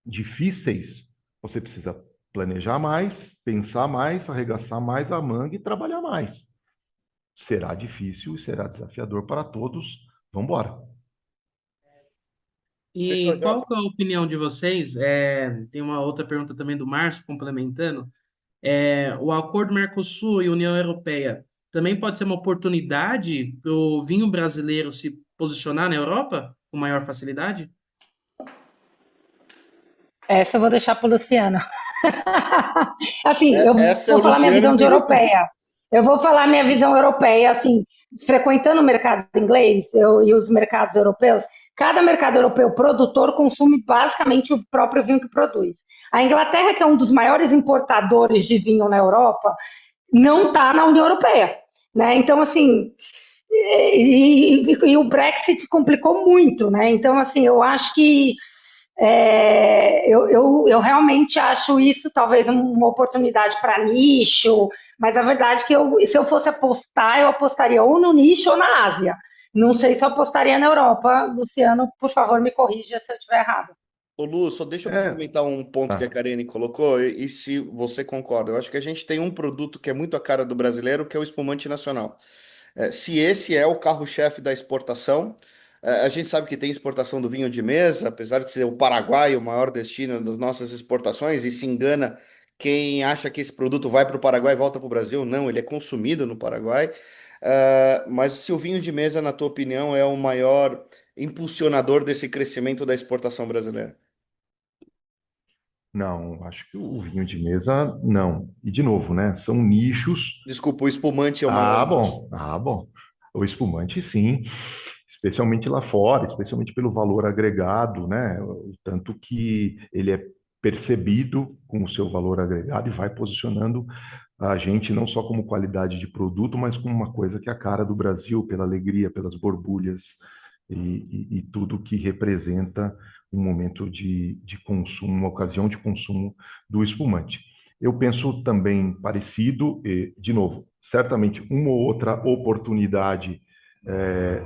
difíceis, você precisa planejar mais, pensar mais, arregaçar mais a manga e trabalhar mais. Será difícil e será desafiador para todos. Vamos embora. E qual que é a opinião de vocês? Tem uma outra pergunta também do Márcio, complementando. O acordo Mercosul e União Europeia também pode ser uma oportunidade para o vinho brasileiro se posicionar na Europa com maior facilidade? Essa eu vou deixar para o Luciano. Assim, eu Essa é vou o falar minha Luciano visão de que responde. europeia. Eu vou falar minha visão europeia, assim, frequentando o mercado inglês e os mercados europeus, cada mercado europeu produtor consome basicamente o próprio vinho que produz. A Inglaterra, que é um dos maiores importadores de vinho na Europa, não está na União Europeia, né? Então, assim, e o Brexit complicou muito, né? Então, assim, eu acho que eu realmente acho isso talvez uma oportunidade para nicho, mas a verdade é que se eu fosse apostar, eu apostaria ou no nicho ou na Ásia. Não sei se eu apostaria na Europa. Luciano, por favor, me corrija se eu estiver errado. Ô Lu, só deixa eu É, complementar um ponto que a tá. Karine colocou e se você concorda. Eu acho que a gente tem um produto que é muito a cara do brasileiro, que é o espumante nacional. Se esse é o carro-chefe da exportação, a gente sabe que tem exportação do vinho de mesa, apesar de ser o Paraguai o maior destino das nossas exportações, e se engana quem acha que esse produto vai para o Paraguai e volta para o Brasil. Não, ele é consumido no Paraguai. Mas se o vinho de mesa, na tua opinião, é o maior impulsionador desse crescimento da exportação brasileira? Não, acho que o vinho de mesa, não. E, de novo, né? São nichos. Desculpa, o espumante é o maior Ah, nicho. bom. Ah, bom. O espumante, sim. Especialmente lá fora, especialmente pelo valor agregado, né? O tanto que ele é percebido com o seu valor agregado e vai posicionando a gente não só como qualidade de produto, mas como uma coisa que é a cara do Brasil, pela alegria, pelas borbulhas e tudo que representa um momento de consumo, uma ocasião de consumo do espumante. Eu penso também parecido, e, de novo, certamente uma ou outra oportunidade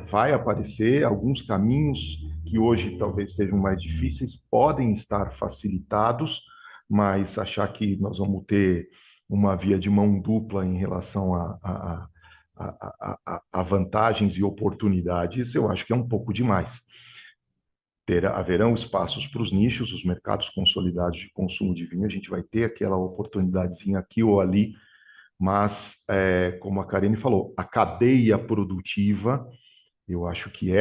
vai aparecer, alguns caminhos que hoje talvez sejam mais difíceis podem estar facilitados, mas achar que nós vamos ter uma via de mão dupla em relação a vantagens e oportunidades, eu acho que é um pouco demais. Haverão espaços para os nichos, os mercados consolidados de consumo de vinho, a gente vai ter aquela oportunidadezinha aqui ou ali, mas, como a Karine falou, a cadeia produtiva, eu acho que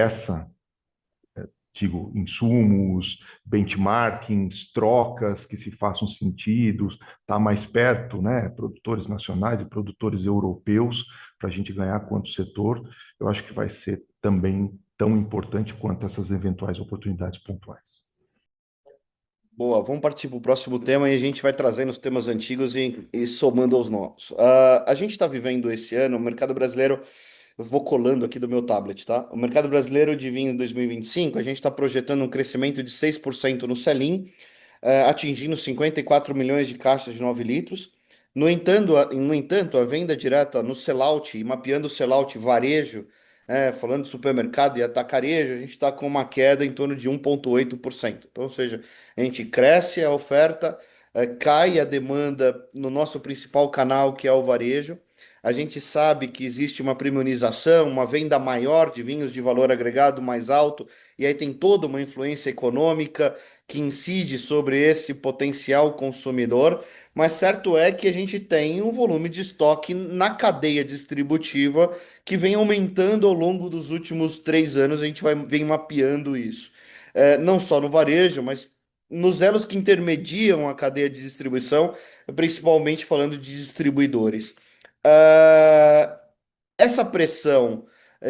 digo, insumos, benchmarkings, trocas que se façam sentido, estar mais perto, né, produtores nacionais e produtores europeus, para a gente ganhar quanto setor, eu acho que vai ser também tão importante quanto essas eventuais oportunidades pontuais. Boa, vamos partir para o próximo tema e a gente vai trazendo os temas antigos e somando aos novos. A gente está vivendo esse ano, o mercado brasileiro, eu vou colando aqui do meu tablet, tá? O mercado brasileiro de vinho em 2025, a gente está projetando um crescimento de 6% no sell-in, atingindo 54 milhões de caixas de 9 litros. No entanto, a venda direta no sellout e mapeando o sellout varejo, falando de supermercado e atacarejo, a gente está com uma queda em torno de 1,8%. Então, ou seja, a gente cresce a oferta, cai a demanda no nosso principal canal, que é o varejo. A gente sabe que existe uma premiumização, uma venda maior de vinhos de valor agregado mais alto, e aí tem toda uma influência econômica que incide sobre esse potencial consumidor, mas certo é que a gente tem um volume de estoque na cadeia distributiva que vem aumentando ao longo dos últimos 3 anos, a gente vem mapeando isso. Não só no varejo, mas nos elos que intermediam a cadeia de distribuição, principalmente falando de distribuidores. Ah, essa pressão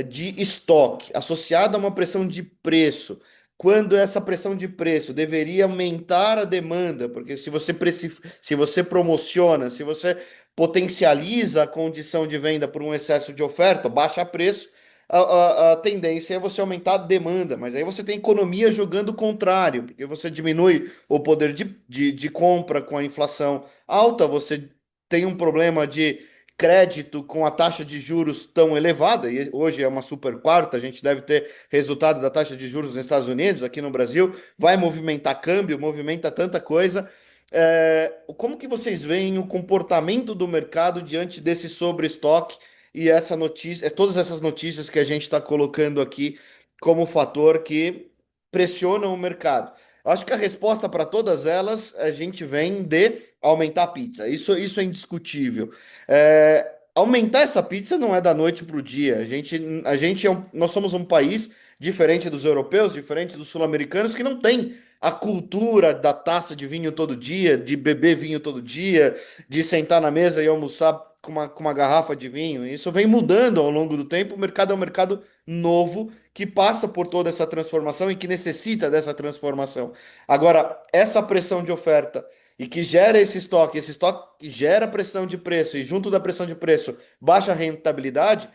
de estoque associada a uma pressão de preço, quando essa pressão de preço deveria aumentar a demanda, porque se você promociona, se você potencializa a condição de venda por um excesso de oferta, baixa preço, a tendência é você aumentar a demanda, mas aí você tem economia jogando o contrário, porque você diminui o poder de compra com a inflação alta, você tem um problema de crédito com a taxa de juros tão elevada, e hoje é uma super quarta, a gente deve ter resultado da taxa de juros nos Estados Unidos, aqui no Brasil, vai movimentar câmbio, movimenta tanta coisa. Como que vocês veem o comportamento do mercado diante desse sobreestoque e essa notícia, todas essas notícias que a gente está colocando aqui como fator que pressionam o mercado? Acho que a resposta para todas elas a gente vem de aumentar a pizza. Isso é indiscutível. Aumentar essa pizza não é da noite para o dia. Nós somos um país diferente dos europeus, diferente dos sul-americanos, que não tem a cultura da taça de vinho todo dia, de beber vinho todo dia, de sentar na mesa e almoçar com uma garrafa de vinho. Isso vem mudando ao longo do tempo. O mercado é um mercado novo que passa por toda essa transformação e que necessita dessa transformação. Agora, essa pressão de oferta e que gera esse estoque gera pressão de preço, e junto da pressão de preço, baixa rentabilidade,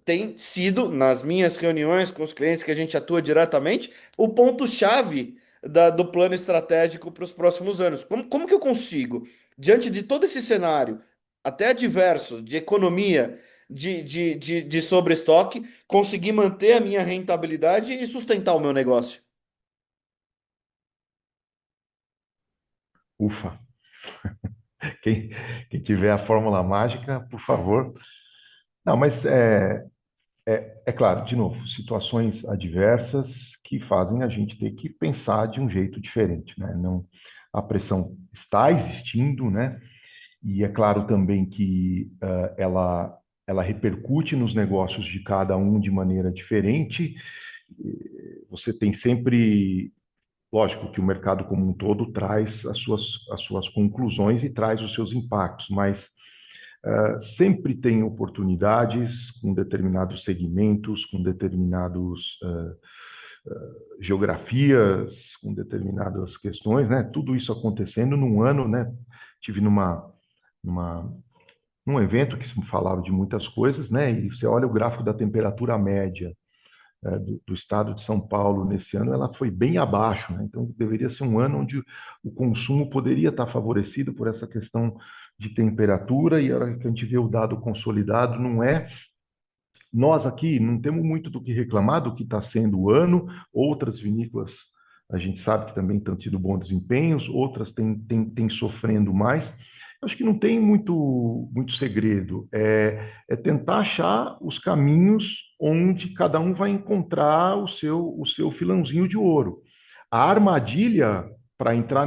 tem sido, nas minhas reuniões com os clientes que a gente atua diretamente, o ponto-chave do plano estratégico para os próximos anos. Como que eu consigo, diante de todo esse cenário, até adverso, de economia, de sobreestoque, conseguir manter a minha rentabilidade e sustentar o meu negócio? Ufa! Quem, quem tiver a fórmula mágica, por favor. Não, mas é claro, de novo, situações adversas que fazem a gente ter que pensar de um jeito diferente, né? Não, a pressão está existindo, né? E é claro também que ela repercute nos negócios de cada um de maneira diferente. Você tem sempre, lógico que o mercado como um todo traz as suas conclusões e traz os seus impactos, mas sempre tem oportunidades com determinados segmentos, com determinados geografias, com determinadas questões, né? Tudo isso acontecendo num ano, né? Tive numa, num evento que se falava de muitas coisas, né? E você olha o gráfico da temperatura média do estado de São Paulo nesse ano, ela foi bem abaixo, né? Então deveria ser um ano onde o consumo poderia estar favorecido por essa questão de temperatura, e a hora que a gente vê o dado consolidado, não é. Nós aqui não temos muito do que reclamar do que está sendo o ano, outras vinícolas a gente sabe que também estão tendo bons desempenhos, outras têm sofrendo mais. Eu acho que não tem muito segredo. É tentar achar os caminhos onde cada um vai encontrar o seu filãozinho de ouro. A armadilha para entrar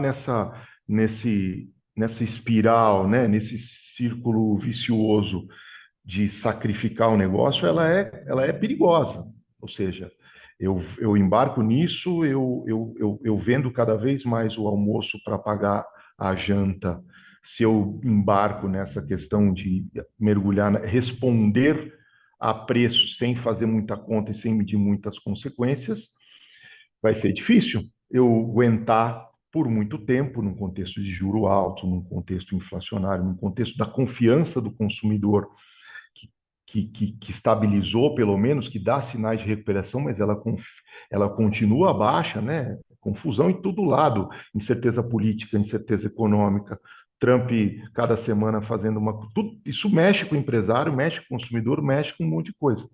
nessa espiral, né, nesse círculo vicioso de sacrificar o negócio, ela é perigosa. Ou seja, eu embarco nisso, eu vendo cada vez mais o almoço para pagar a janta. Se eu embarco nessa questão de mergulhar, responder a preço sem fazer muita conta e sem medir muitas consequências, vai ser difícil eu aguentar por muito tempo num contexto de juro alto, num contexto inflacionário, num contexto da confiança do consumidor que estabilizou, pelo menos, que dá sinais de recuperação, mas ela continua baixa, né? Confusão em todo lado, incerteza política, incerteza econômica, Trump cada semana fazendo tudo isso mexe com o empresário, mexe com o consumidor, mexe com um monte de coisa.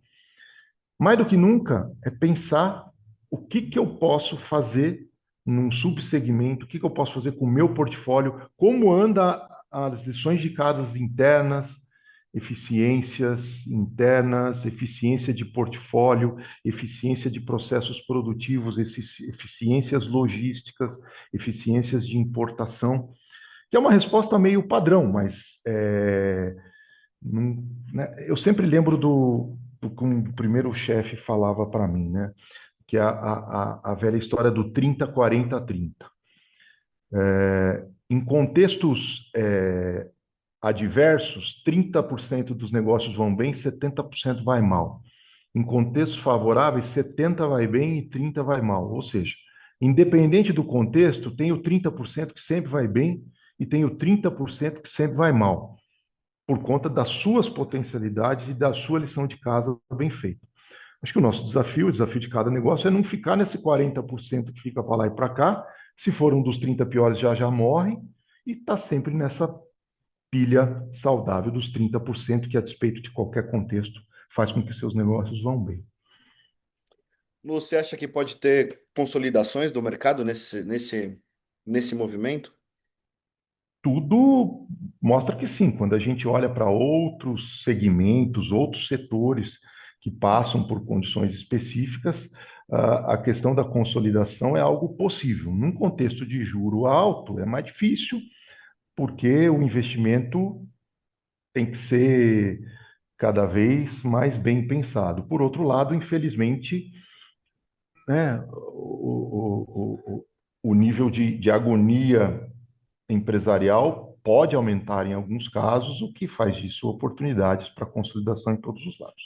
Mais do que nunca é pensar o que eu posso fazer num subsegmento, o que eu posso fazer com o meu portfólio, como anda as lições de casas internas, eficiências internas, eficiência de portfólio, eficiência de processos produtivos, eficiências logísticas, eficiências de importação, que é uma resposta meio padrão, mas né, eu sempre lembro do que o primeiro chefe falava para mim, né? Que é a velha história do 30-40-30. Em contextos adversos, 30% dos negócios vão bem, 70% vai mal. Em contextos favoráveis, 70% vai bem e 30% vai mal. Ou seja, independente do contexto, tem o 30% que sempre vai bem e tem o 30% que sempre vai mal, por conta das suas potencialidades e da sua lição de casa bem feita. Acho que o nosso desafio, o desafio de cada negócio, é não ficar nesse 40% que fica para lá e para cá. Se for um dos 30 piores, já morre, e está sempre nessa pilha saudável dos 30%, que, a despeito de qualquer contexto, faz com que seus negócios vão bem. Lu, você acha que pode ter consolidações do mercado nesse movimento? Tudo mostra que sim. Quando a gente olha para outros segmentos, outros setores que passam por condições específicas, a questão da consolidação é algo possível. Num contexto de juro alto, é mais difícil, porque o investimento tem que ser cada vez mais bem pensado. Por outro lado, infelizmente, né, o nível de agonia empresarial pode aumentar em alguns casos, o que faz disso oportunidades para consolidação em todos os lados.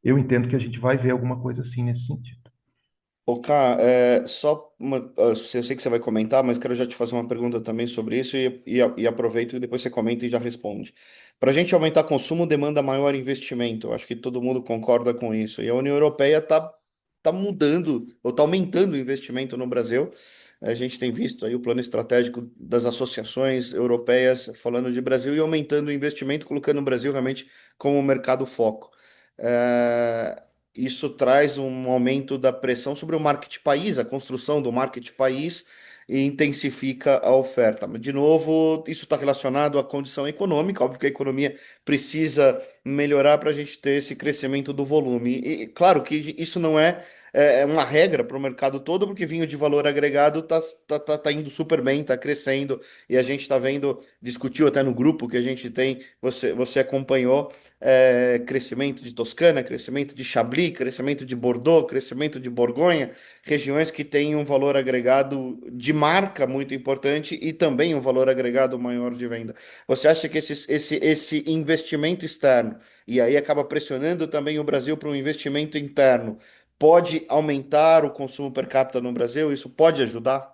Eu entendo que a gente vai ver alguma coisa assim nesse sentido. Ô, Ká, eu sei que você vai comentar, mas quero já te fazer uma pergunta também sobre isso e aproveito e depois você comenta e já responde. Para a gente aumentar consumo, demanda maior investimento. Eu acho que todo mundo concorda com isso. E a União Europeia tá mudando ou está aumentando o investimento no Brasil. A gente tem visto aí o plano estratégico das associações europeias falando de Brasil e aumentando o investimento, colocando o Brasil realmente como mercado foco. É, Isso traz um aumento da pressão sobre o market país, a construção do market país, e intensifica a oferta. Mas, de novo, isso está relacionado à condição econômica. Óbvio que a economia precisa melhorar para a gente ter esse crescimento do volume. E claro que isso não é uma regra para o mercado todo, porque vinho de valor agregado tá indo super bem, está crescendo, e a gente está vendo, discutiu até no grupo que a gente tem, você acompanhou crescimento de Toscana, crescimento de Chablis, crescimento de Bordeaux, crescimento de Borgonha, regiões que têm um valor agregado de marca muito importante e também um valor agregado maior de venda. Você acha que esse investimento externo, e aí acaba pressionando também o Brasil para um investimento interno, pode aumentar o consumo per capita no Brasil? Isso pode ajudar?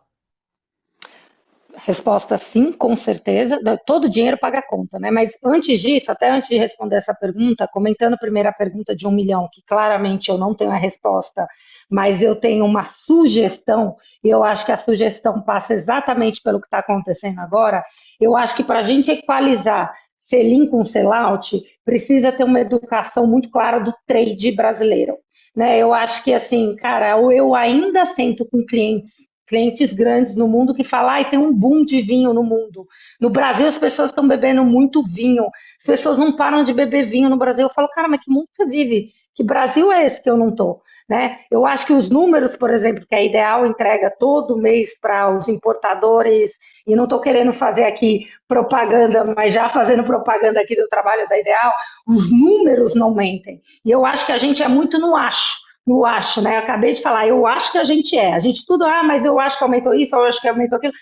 Resposta sim, com certeza. Todo dinheiro paga a conta, né? Mas antes disso, até antes de responder essa pergunta, comentando primeiro a pergunta de 1 milhão, que claramente eu não tenho a resposta, mas eu tenho uma sugestão, e eu acho que a sugestão passa exatamente pelo que está acontecendo agora. Eu acho que para a gente equalizar sell-in com sell-out, precisa ter uma educação muito clara do trade brasileiro. Né? Eu acho que, assim, cara, eu ainda sento com clientes grandes no mundo que falam, ah, tem um boom de vinho no mundo. No Brasil, as pessoas estão bebendo muito vinho. As pessoas não param de beber vinho no Brasil. Eu falo, cara, mas que mundo você vive? Que Brasil é esse que eu não tô? né? Eu acho que os números, por exemplo, que a Ideal entrega todo mês para os importadores, e não estou querendo fazer aqui propaganda, mas já fazendo propaganda aqui do trabalho da Ideal, os números não mentem. E eu acho que a gente é muito no acho, né? Eu acabei de falar, eu acho que a gente é. A gente estuda, mas eu acho que aumentou isso, eu acho que aumentou aquilo.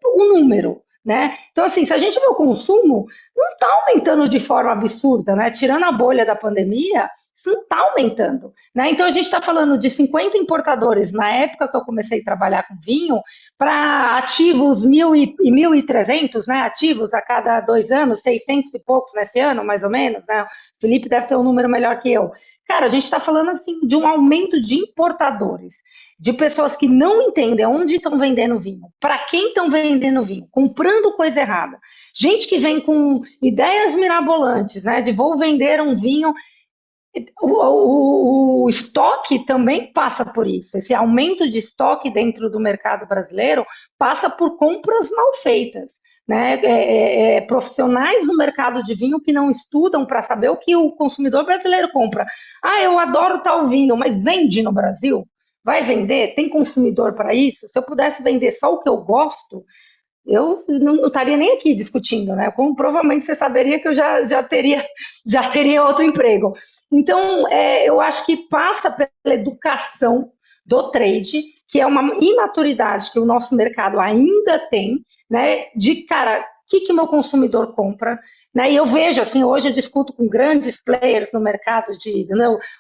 O número, né? Então, assim, se a gente vê o consumo, não está aumentando de forma absurda, né? Tirando a bolha da pandemia, isso não está aumentando, né? Então, a gente está falando de 50 importadores na época que eu comecei a trabalhar com vinho, para ativos 1.300, né? Ativos a cada 2 anos, 600 e poucos nesse ano, mais ou menos, né? O Felipe deve ter um número melhor que eu. Cara, a gente está falando assim de um aumento de importadores, de pessoas que não entendem onde estão vendendo vinho, para quem estão vendendo vinho, comprando coisa errada. Gente que vem com ideias mirabolantes, né? De vou vender um vinho. O estoque também passa por isso. Esse aumento de estoque dentro do mercado brasileiro passa por compras mal feitas. Né? Profissionais do mercado de vinho que não estudam para saber o que o consumidor brasileiro compra. Eu adoro tal vinho, mas vende no Brasil? Vai vender? Tem consumidor para isso? Se eu pudesse vender só o que eu gosto, eu não estaria nem aqui discutindo, né? Como provavelmente você saberia que eu já teria outro emprego. Então, eu acho que passa pela educação do trade, que é uma imaturidade que o nosso mercado ainda tem, né? De cara, o que meu consumidor compra? Né? E eu vejo, assim, hoje eu discuto com grandes players no mercado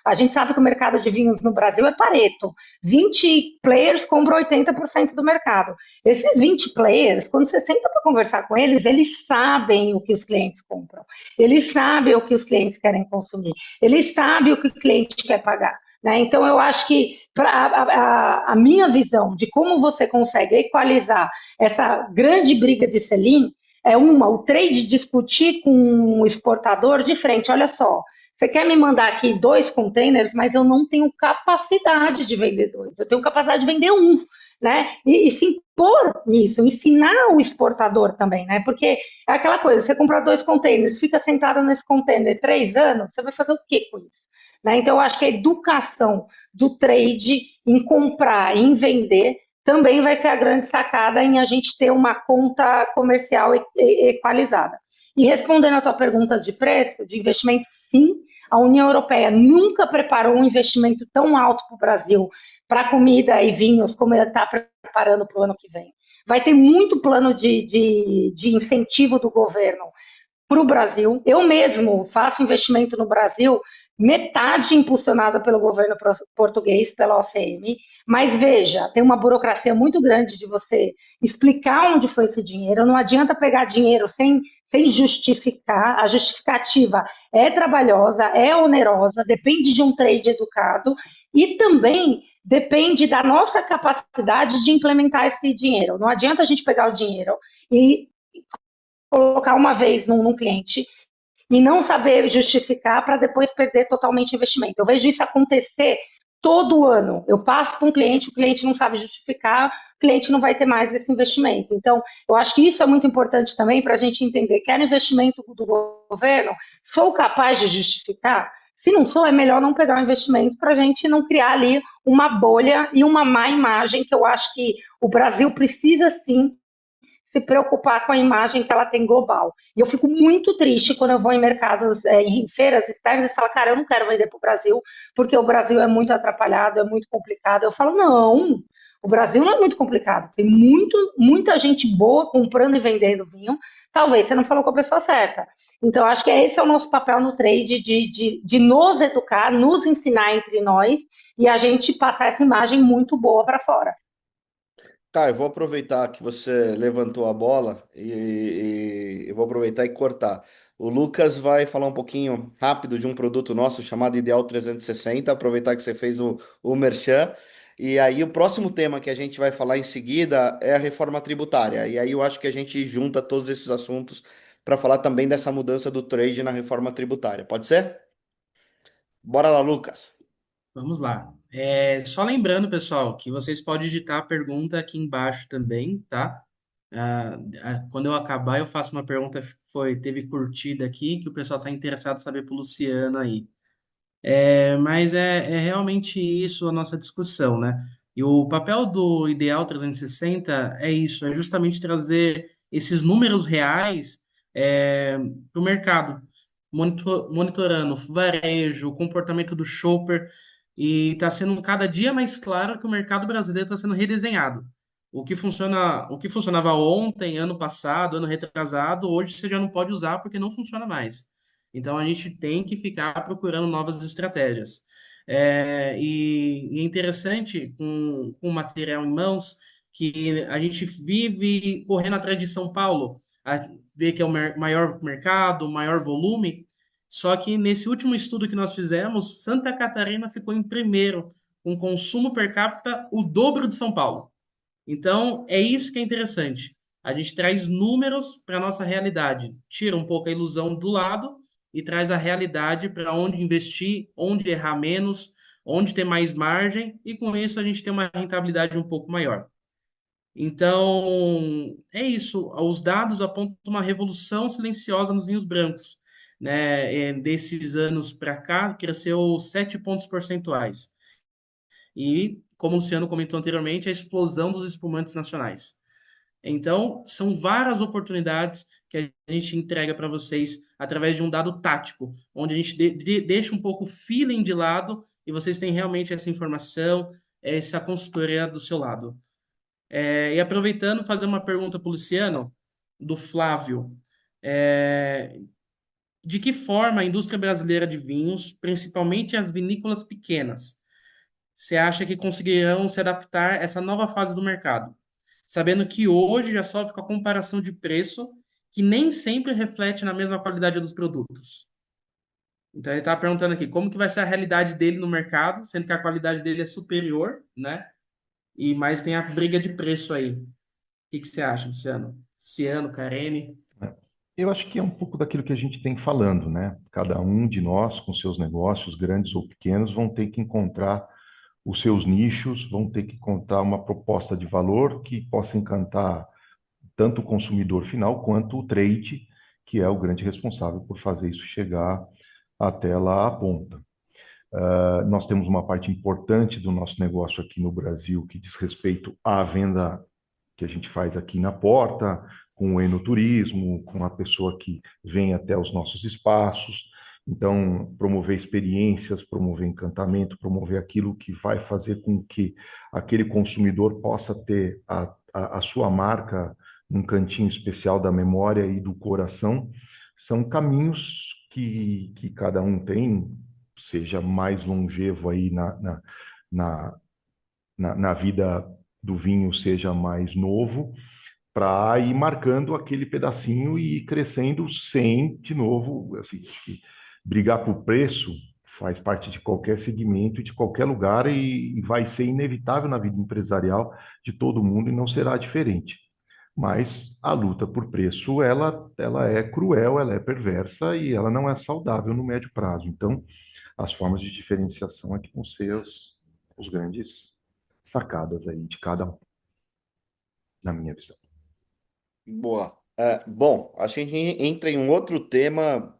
a gente sabe que o mercado de vinhos no Brasil é Pareto. 20 players compram 80% do mercado. Esses 20 players, quando você senta para conversar com eles, eles sabem o que os clientes compram, eles sabem o que os clientes querem consumir, eles sabem o que o cliente quer pagar. Né? Então, eu acho que a minha visão de como você consegue equalizar essa grande briga de selim é o trade discutir com o exportador de frente. Olha só, você quer me mandar aqui 2 containers, mas eu não tenho capacidade de vender 2, eu tenho capacidade de vender 1. Né? E se impor nisso, ensinar o exportador também, né? Porque é aquela coisa, você compra 2 containers, fica sentado nesse container 3 anos, você vai fazer o quê com isso? Né? Então, eu acho que a educação do trade em comprar, em vender, também vai ser a grande sacada em a gente ter uma conta comercial equalizada. E respondendo a tua pergunta de preço, de investimento, sim, a União Europeia nunca preparou um investimento tão alto para o Brasil para comida e vinhos, como ele está preparando para o ano que vem. Vai ter muito plano de incentivo do governo para o Brasil. Eu mesmo faço investimento no Brasil, metade impulsionada pelo governo português, pela OCM, mas veja, tem uma burocracia muito grande de você explicar onde foi esse dinheiro, não adianta pegar dinheiro sem justificar, a justificativa é trabalhosa, é onerosa, depende de um trade educado e também depende da nossa capacidade de implementar esse dinheiro. Não adianta a gente pegar o dinheiro e colocar uma vez num cliente e não saber justificar para depois perder totalmente o investimento. Eu vejo isso acontecer todo ano. Eu passo para um cliente, o cliente não sabe justificar, o cliente não vai ter mais esse investimento. Então, eu acho que isso é muito importante também para a gente entender. Quer investimento do governo? Sou capaz de justificar? Se não sou, é melhor não pegar o investimento para a gente não criar ali uma bolha e uma má imagem, que eu acho que o Brasil precisa sim se preocupar com a imagem que ela tem global. E eu fico muito triste quando eu vou em mercados, em feiras externas e falo, cara, eu não quero vender para o Brasil, porque o Brasil é muito atrapalhado, é muito complicado. Eu falo, não, o Brasil não é muito complicado. Tem muita gente boa comprando e vendendo vinho. Talvez você não falou com a pessoa certa. Então, acho que esse é o nosso papel no trade, de nos educar, nos ensinar entre nós e a gente passar essa imagem muito boa para fora. Tá, eu vou aproveitar que você levantou a bola e eu vou aproveitar e cortar. O Lucas vai falar um pouquinho rápido de um produto nosso chamado Ideal 360, aproveitar que você fez o merchan. E aí, o próximo tema que a gente vai falar em seguida é a reforma tributária. E aí, eu acho que a gente junta todos esses assuntos para falar também dessa mudança do trade na reforma tributária. Pode ser? Bora lá, Lucas. Vamos lá. Só lembrando, pessoal, que vocês podem digitar a pergunta aqui embaixo também, tá? Quando eu acabar, eu faço uma pergunta que teve curtida aqui, que o pessoal está interessado em saber pro Luciano aí. Mas é realmente isso a nossa discussão, né? E o papel do Ideal 360 é isso, é justamente trazer esses números reais para o mercado, monitorando o varejo, o comportamento do shopper, e está sendo cada dia mais claro que o mercado brasileiro está sendo redesenhado. O que funcionava ontem, ano passado, ano retrasado, hoje você já não pode usar porque não funciona mais. Então a gente tem que ficar procurando novas estratégias. E é interessante com o material em mãos que a gente vive correndo atrás de São Paulo, ver que é o maior mercado, maior volume. Só que nesse último estudo que nós fizemos, Santa Catarina ficou em primeiro, com consumo per capita o dobro de São Paulo. Então, é isso que é interessante. A gente traz números para a nossa realidade, tira um pouco a ilusão do lado e traz a realidade para onde investir, onde errar menos, onde ter mais margem, e com isso a gente tem uma rentabilidade um pouco maior. Então, é isso. Os dados apontam uma revolução silenciosa nos vinhos brancos. Né? Desses anos para cá, cresceu 7 pontos percentuais. E, como o Luciano comentou anteriormente, a explosão dos espumantes nacionais. Então, são várias oportunidades que a gente entrega para vocês através de um dado tático, onde a gente deixa um pouco o feeling de lado e vocês têm realmente essa informação, essa consultoria do seu lado. E aproveitando, fazer uma pergunta para o Luciano, do Flávio. É, de que forma a indústria brasileira de vinhos, principalmente as vinícolas pequenas, você acha que conseguirão se adaptar a essa nova fase do mercado? Sabendo que hoje já sofre com a comparação de preço, que nem sempre reflete na mesma qualidade dos produtos. Então ele está perguntando aqui, como que vai ser a realidade dele no mercado, sendo que a qualidade dele é superior, né? E mais tem a briga de preço aí. O que você acha, Luciano? Luciano, Karene? Eu acho que é um pouco daquilo que a gente tem falando, né? Cada um de nós, com seus negócios, grandes ou pequenos, vão ter que encontrar os seus nichos, vão ter que encontrar uma proposta de valor que possa encantar tanto o consumidor final quanto o trade, que é o grande responsável por fazer isso chegar até lá à ponta. Nós temos uma parte importante do nosso negócio aqui no Brasil que diz respeito à venda que a gente faz aqui na porta, com o enoturismo, com a pessoa que vem até os nossos espaços. Então, promover experiências, promover encantamento, promover aquilo que vai fazer com que aquele consumidor possa ter a sua marca num cantinho especial da memória e do coração, são caminhos que cada um tem, seja mais longevo aí na, na vida do vinho, seja mais novo, para ir marcando aquele pedacinho e ir crescendo sem, de novo, assim, brigar por preço faz parte de qualquer segmento e de qualquer lugar e vai ser inevitável na vida empresarial de todo mundo e não será diferente. Mas a luta por preço, ela é cruel, ela é perversa e ela não é saudável no médio prazo. Então, as formas de diferenciação é que vão ser os grandes sacadas aí de cada um, na minha visão. Boa. Bom, acho que a gente entra em um outro tema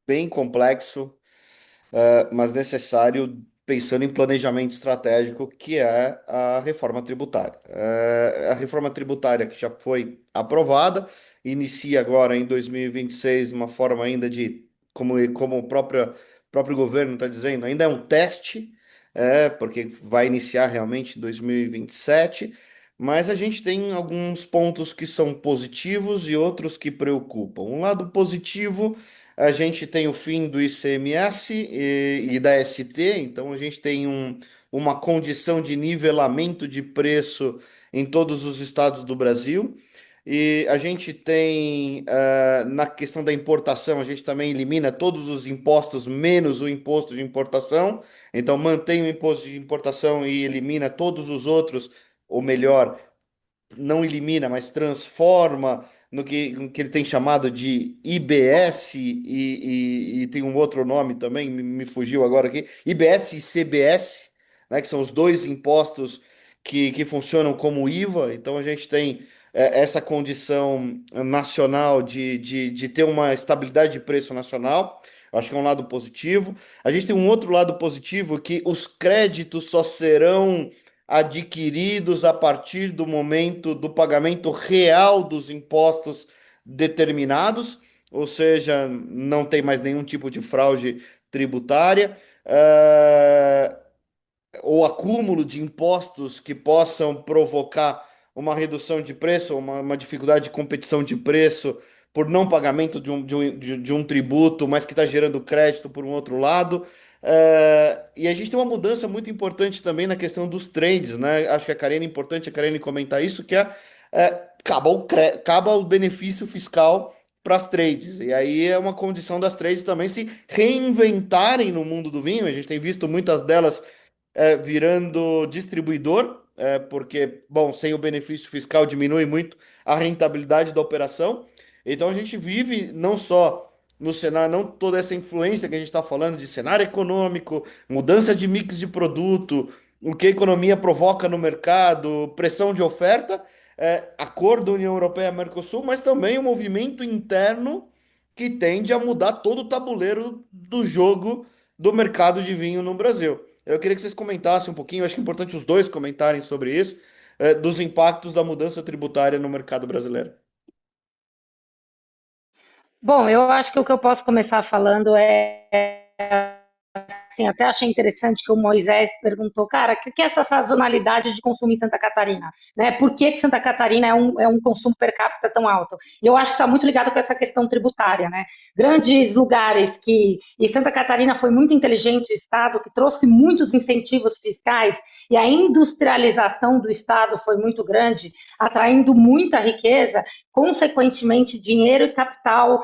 bem complexo, mas necessário, pensando em planejamento estratégico, que é a reforma tributária. A reforma tributária que já foi aprovada, inicia agora em 2026, uma forma ainda de, como próprio governo está dizendo, ainda é um teste, porque vai iniciar realmente em 2027. Mas a gente tem alguns pontos que são positivos e outros que preocupam. Um lado positivo, a gente tem o fim do ICMS e da ST, então a gente tem uma condição de nivelamento de preço em todos os estados do Brasil. E a gente tem, na questão da importação, a gente também elimina todos os impostos, menos o imposto de importação. Então, mantém o imposto de importação e elimina todos os outros, ou melhor, não elimina, mas transforma no que ele tem chamado de IBS e tem um outro nome também, me fugiu agora aqui, IBS e CBS, né, que são os dois impostos que funcionam como IVA. Então a gente tem essa condição nacional de ter uma estabilidade de preço nacional. Acho que é um lado positivo. A gente tem um outro lado positivo que os créditos só serão adquiridos a partir do momento do pagamento real dos impostos determinados, ou seja, não tem mais nenhum tipo de fraude tributária. Ou acúmulo de impostos que possam provocar uma redução de preço, uma dificuldade de competição de preço por não pagamento de um tributo, mas que está gerando crédito por um outro lado. E a gente tem uma mudança muito importante também na questão dos trades, né? Acho que é importante a Karine comentar isso, que acaba o benefício fiscal para as trades. E aí é uma condição das trades também se reinventarem no mundo do vinho. A gente tem visto muitas delas virando distribuidor, porque, bom, sem o benefício fiscal diminui muito a rentabilidade da operação. Então a gente vive não só no cenário, não toda essa influência que a gente está falando de cenário econômico, mudança de mix de produto, o que a economia provoca no mercado, pressão de oferta, acordo União Europeia-Mercosul, mas também o movimento interno que tende a mudar todo o tabuleiro do jogo do mercado de vinho no Brasil. Eu queria que vocês comentassem um pouquinho, acho que é importante os dois comentarem sobre isso, dos impactos da mudança tributária no mercado brasileiro. Bom, eu acho que o que eu posso começar falando assim, até achei interessante que o Moisés perguntou, cara, o que é essa sazonalidade de consumo em Santa Catarina? Né? Por que Santa Catarina é um consumo per capita tão alto? E eu acho que está muito ligado com essa questão tributária, né? Grandes lugares que... E Santa Catarina foi muito inteligente, o Estado, que trouxe muitos incentivos fiscais, e a industrialização do Estado foi muito grande, atraindo muita riqueza, consequentemente dinheiro e capital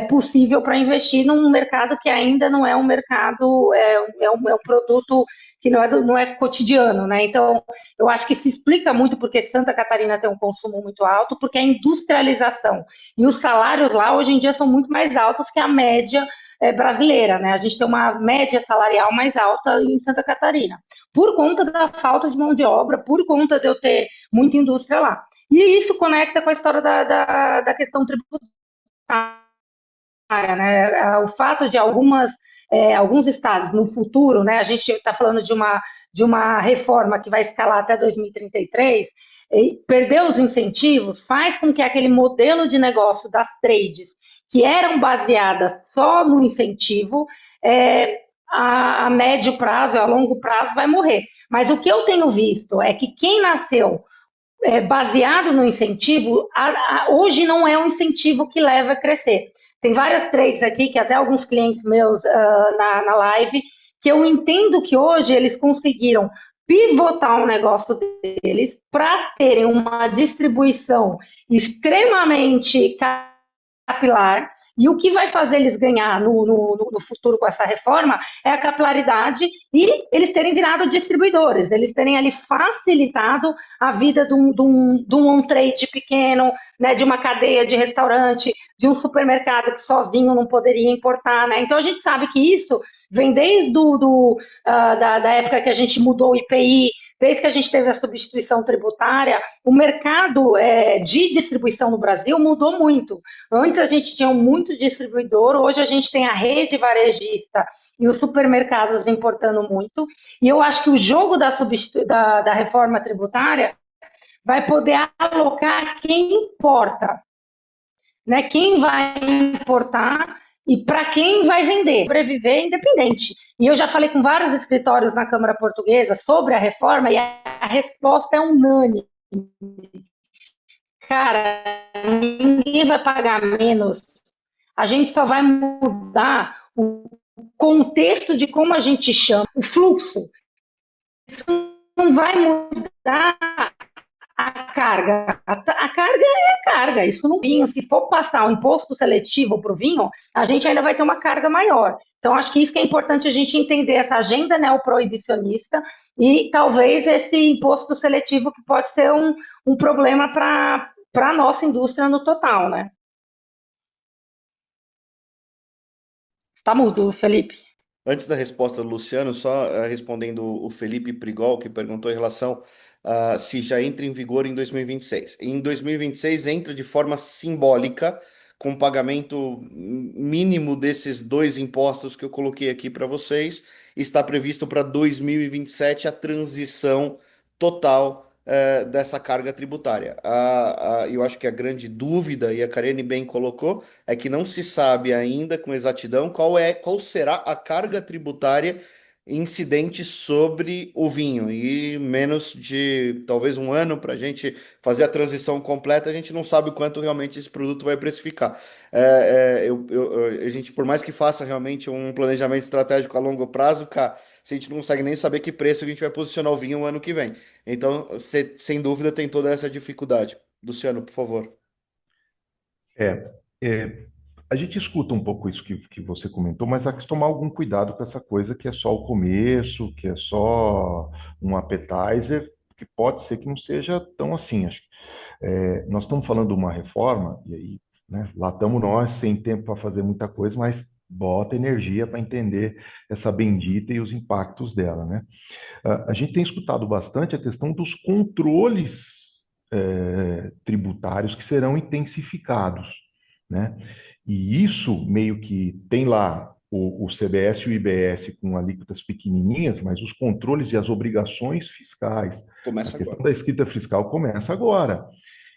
possível para investir num mercado que ainda não é um mercado, é um produto que não é cotidiano, né? Então, eu acho que se explica muito porque Santa Catarina tem um consumo muito alto, porque a industrialização e os salários lá hoje em dia são muito mais altos que a média brasileira, né? A gente tem uma média salarial mais alta em Santa Catarina, por conta da falta de mão de obra, por conta de eu ter muita indústria lá. E isso conecta com a história da questão tributária, né? O fato de alguns estados no futuro, né, a gente está falando de uma reforma que vai escalar até 2033, perder os incentivos faz com que aquele modelo de negócio das trades, que eram baseadas só no incentivo, a médio prazo, a longo prazo, vai morrer. Mas o que eu tenho visto é que quem nasceu baseado no incentivo, hoje não é um incentivo que leva a crescer. Tem várias trades aqui, que até alguns clientes meus na live, que eu entendo que hoje eles conseguiram pivotar o negócio deles para terem uma distribuição extremamente capilar, e o que vai fazer eles ganhar no futuro com essa reforma é a capilaridade e eles terem virado distribuidores, eles terem ali facilitado a vida de um on-trade pequeno, né, de uma cadeia de restaurante, de um supermercado que sozinho não poderia importar, né? Então a gente sabe que isso vem desde da época que a gente mudou o IPI, desde que a gente teve a substituição tributária, o mercado de distribuição no Brasil mudou muito. Antes a gente tinha muito distribuidor, hoje a gente tem a rede varejista e os supermercados importando muito. E eu acho que o jogo da reforma tributária vai poder alocar quem importa, né? Quem vai importar e para quem vai vender, sobreviver independente. E eu já falei com vários escritórios na Câmara Portuguesa sobre a reforma e a resposta é unânime. Cara, ninguém vai pagar menos. A gente só vai mudar o contexto de como a gente chama, o fluxo. Isso não vai mudar a carga. A carga é a carga. Isso no vinho, se for passar um imposto seletivo para o vinho, a gente ainda vai ter uma carga maior. Então, acho que isso que é importante a gente entender, essa agenda neoproibicionista e talvez esse imposto seletivo que pode ser um problema para a nossa indústria no total, né? Está mudo, Felipe. Antes da resposta do Luciano, só respondendo o Felipe Prigol, que perguntou em relação a se já entra em vigor em 2026. Em 2026 entra de forma simbólica, com o pagamento mínimo desses dois impostos que eu coloquei aqui para vocês. Está previsto para 2027 a transição total dessa carga tributária. Eu acho que a grande dúvida, e a Karine bem colocou, é que não se sabe ainda com exatidão qual será a carga tributária incidente sobre o vinho. E menos de talvez um ano para a gente fazer a transição completa, a gente não sabe o quanto realmente esse produto vai precificar. A gente, por mais que faça realmente um planejamento estratégico a longo prazo, cara, a gente não consegue nem saber que preço a gente vai posicionar o vinho o ano que vem. Então, sem dúvida, tem toda essa dificuldade. Luciano, por favor. É, é, a gente escuta um pouco isso que você comentou, mas há que tomar algum cuidado com essa coisa que é só o começo, que é só um appetizer, que pode ser que não seja tão assim. Acho. Nós estamos falando de uma reforma, e aí, né, lá estamos nós, sem tempo para fazer muita coisa, mas bota energia para entender essa bendita e os impactos dela, né? A gente tem escutado bastante a questão dos controles tributários que serão intensificados, né? E isso meio que tem lá o CBS e o IBS com alíquotas pequenininhas, mas os controles e as obrigações fiscais, a Começa questão agora. da escrita fiscal começa agora.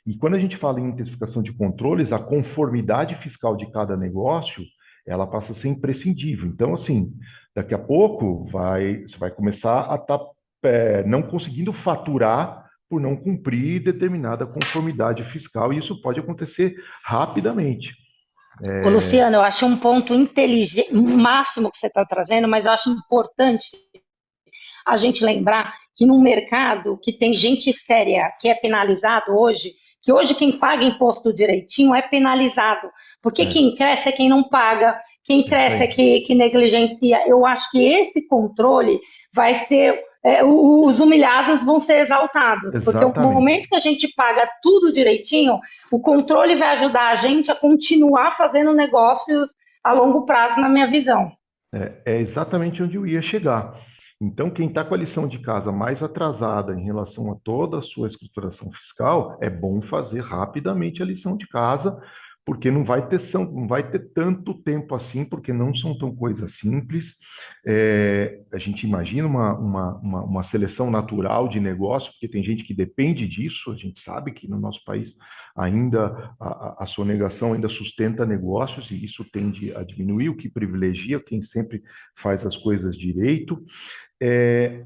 E quando a gente fala em intensificação de controles, a conformidade fiscal de cada negócio, ela passa a ser imprescindível. Então, assim, daqui a pouco você vai começar a estar não conseguindo faturar por não cumprir determinada conformidade fiscal, e isso pode acontecer rapidamente. Ô, Luciano, eu acho um ponto inteligente, máximo que você está trazendo, mas eu acho importante a gente lembrar que num mercado que tem gente séria que é penalizado hoje, que hoje quem paga imposto direitinho é penalizado, porque É, quem cresce é quem não paga, quem é isso cresce é aí. que negligencia. Eu acho que esse controle vai ser. Os humilhados vão ser exaltados, porque o Exatamente. momento que a gente paga tudo direitinho, o controle vai ajudar a gente a continuar fazendo negócios a longo prazo, na minha visão. É exatamente onde eu ia chegar. Então, quem está com a lição de casa mais atrasada em relação a toda a sua escrituração fiscal, é bom fazer rapidamente a lição de casa, porque não vai ter tanto tempo assim, porque não são tão coisas simples. A gente imagina uma seleção natural de negócio, porque tem gente que depende disso, a gente sabe que no nosso país ainda a sonegação ainda sustenta negócios e isso tende a diminuir, o que privilegia quem sempre faz as coisas direito. É,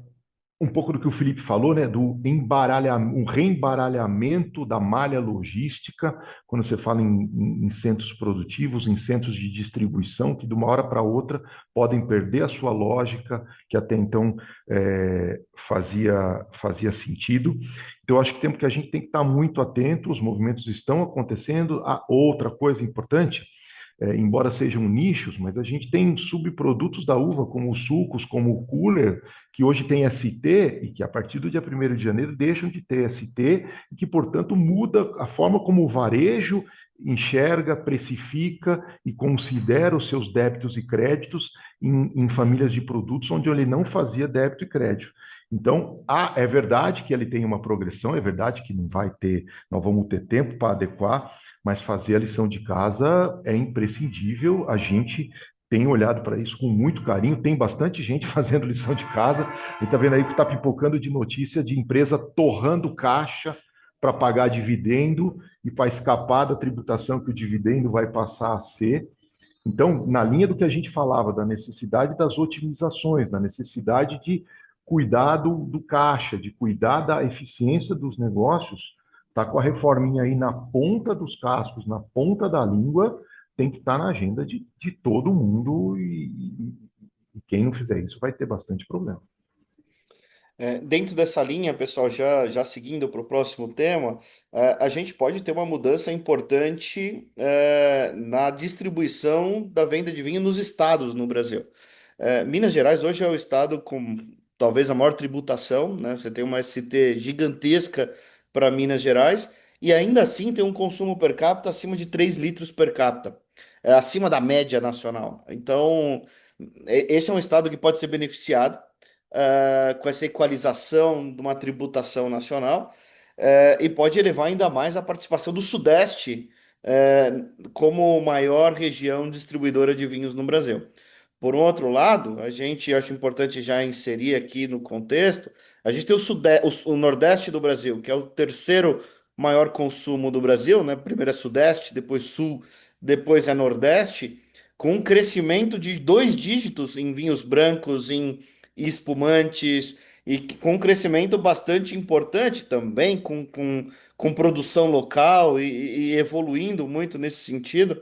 um pouco do que o Felipe falou, né, do um reembaralhamento da malha logística, quando você fala em centros produtivos, em centros de distribuição, que de uma hora para outra podem perder a sua lógica, que até então fazia sentido. Então, eu acho que a gente tem que estar muito atento, os movimentos estão acontecendo. A outra coisa importante embora sejam nichos, mas a gente tem subprodutos da uva, como os sucos, como o cooler, que hoje tem ST e que a partir do dia 1º de janeiro deixam de ter ST e que, portanto, muda a forma como o varejo enxerga, precifica e considera os seus débitos e créditos em famílias de produtos onde ele não fazia débito e crédito. Então, é verdade que ele tem uma progressão, é verdade que não vamos ter tempo para adequar, mas fazer a lição de casa é imprescindível. A gente tem olhado para isso com muito carinho, tem bastante gente fazendo lição de casa. E está vendo aí que está pipocando de notícia de empresa torrando caixa para pagar dividendo e para escapar da tributação que o dividendo vai passar a ser. Então, na linha do que a gente falava, da necessidade das otimizações, da necessidade de cuidar do caixa, de cuidar da eficiência dos negócios, tá com a reforminha aí na ponta dos cascos, na ponta da língua, tem que estar na agenda de todo mundo e quem não fizer isso vai ter bastante problema. Dentro dessa linha, pessoal, já seguindo para o próximo tema, a gente pode ter uma mudança importante na distribuição da venda de vinho nos estados no Brasil. Minas Gerais hoje é o estado com talvez a maior tributação, né? Você tem uma ST gigantesca para Minas Gerais e ainda assim tem um consumo per capita acima de 3 litros per capita, acima da média nacional. Então, esse é um estado que pode ser beneficiado com essa equalização de uma tributação nacional, e pode elevar ainda mais a participação do Sudeste como maior região distribuidora de vinhos no Brasil. Por um outro lado, a gente acho importante já inserir aqui no contexto, a gente tem o Nordeste do Brasil, que é o terceiro maior consumo do Brasil, né? Primeiro é Sudeste, depois Sul, depois é Nordeste, com um crescimento de 2 dígitos em vinhos brancos, em espumantes, e com um crescimento bastante importante também, com produção local e evoluindo muito nesse sentido.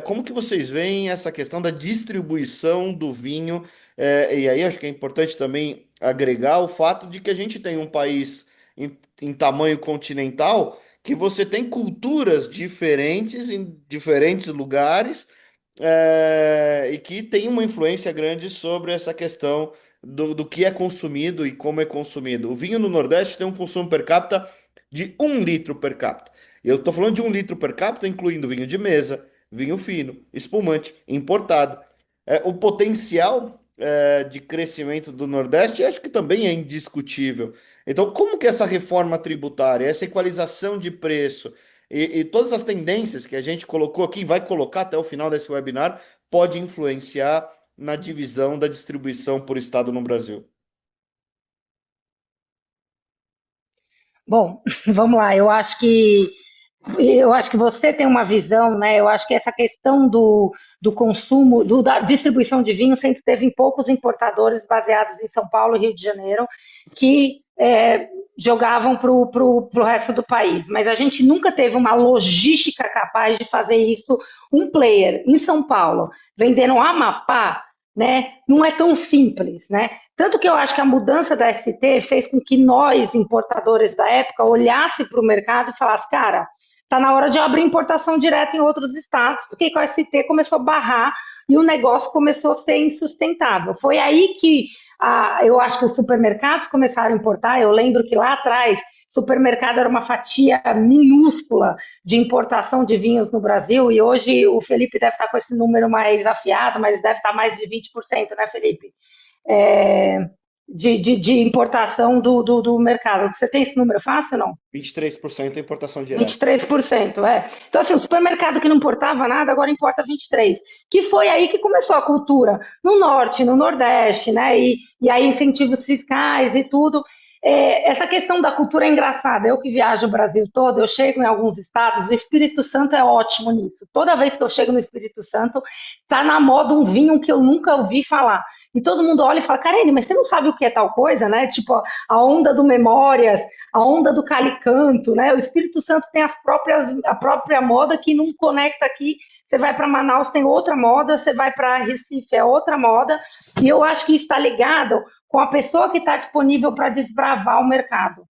Como que vocês veem essa questão da distribuição do vinho? E aí acho que é importante também agregar o fato de que a gente tem um país em tamanho continental, que você tem culturas diferentes em diferentes lugares, e que tem uma influência grande sobre essa questão do que é consumido e como é consumido. O vinho no Nordeste tem um consumo per capita de 1 litro per capita. Eu estou falando de 1 litro per capita, incluindo vinho de mesa, vinho fino, espumante, importado. O potencial de crescimento do Nordeste acho que também é indiscutível. Então, como que essa reforma tributária, essa equalização de preço e todas as tendências que a gente colocou aqui, vai colocar até o final desse webinar, pode influenciar na divisão da distribuição por estado no Brasil? Bom, vamos lá. Eu acho que você tem uma visão, né? Eu acho que essa questão do consumo, da distribuição de vinho sempre teve em poucos importadores baseados em São Paulo e Rio de Janeiro que jogavam para o resto do país. Mas a gente nunca teve uma logística capaz de fazer isso. Um player em São Paulo vendendo um Amapá, né? Não é tão simples, né? Tanto que eu acho que a mudança da ST fez com que nós, importadores da época, olhasse para o mercado e falasse, cara, está na hora de abrir importação direta em outros estados, porque com a ST começou a barrar e o negócio começou a ser insustentável. Foi aí que eu acho que os supermercados começaram a importar. Eu lembro que lá atrás, supermercado era uma fatia minúscula de importação de vinhos no Brasil, e hoje o Felipe deve estar com esse número mais afiado, mas deve estar mais de 20%, né, Felipe? É, de importação do mercado. Você tem esse número fácil ou não? 23% é importação direta. 23%, é. Então, assim, o supermercado que não importava nada, agora importa 23%. Que foi aí que começou a cultura, no Norte, no Nordeste, né? E aí incentivos fiscais e tudo. Essa questão da cultura é engraçada. Eu que viajo o Brasil todo, eu chego em alguns estados, o Espírito Santo é ótimo nisso. Toda vez que eu chego no Espírito Santo, tá na moda um vinho que eu nunca ouvi falar. E todo mundo olha e fala, Karine, mas você não sabe o que é tal coisa, né? Tipo, a onda do Memórias, a onda do Calicanto, né? O Espírito Santo tem a própria moda que não conecta aqui. Você vai para Manaus, tem outra moda, você vai para Recife, é outra moda. E eu acho que isso está ligado com a pessoa que está disponível para desbravar o mercado.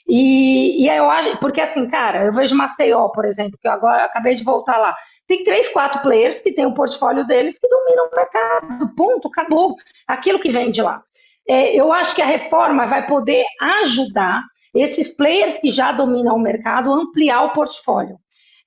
E eu acho, porque assim, cara, eu vejo Maceió, por exemplo, que eu agora acabei de voltar lá. Tem 3, 4 players que têm o portfólio deles que dominam o mercado. Ponto, acabou. Aquilo que vem de lá. Eu acho que a reforma vai poder ajudar esses players que já dominam o mercado a ampliar o portfólio.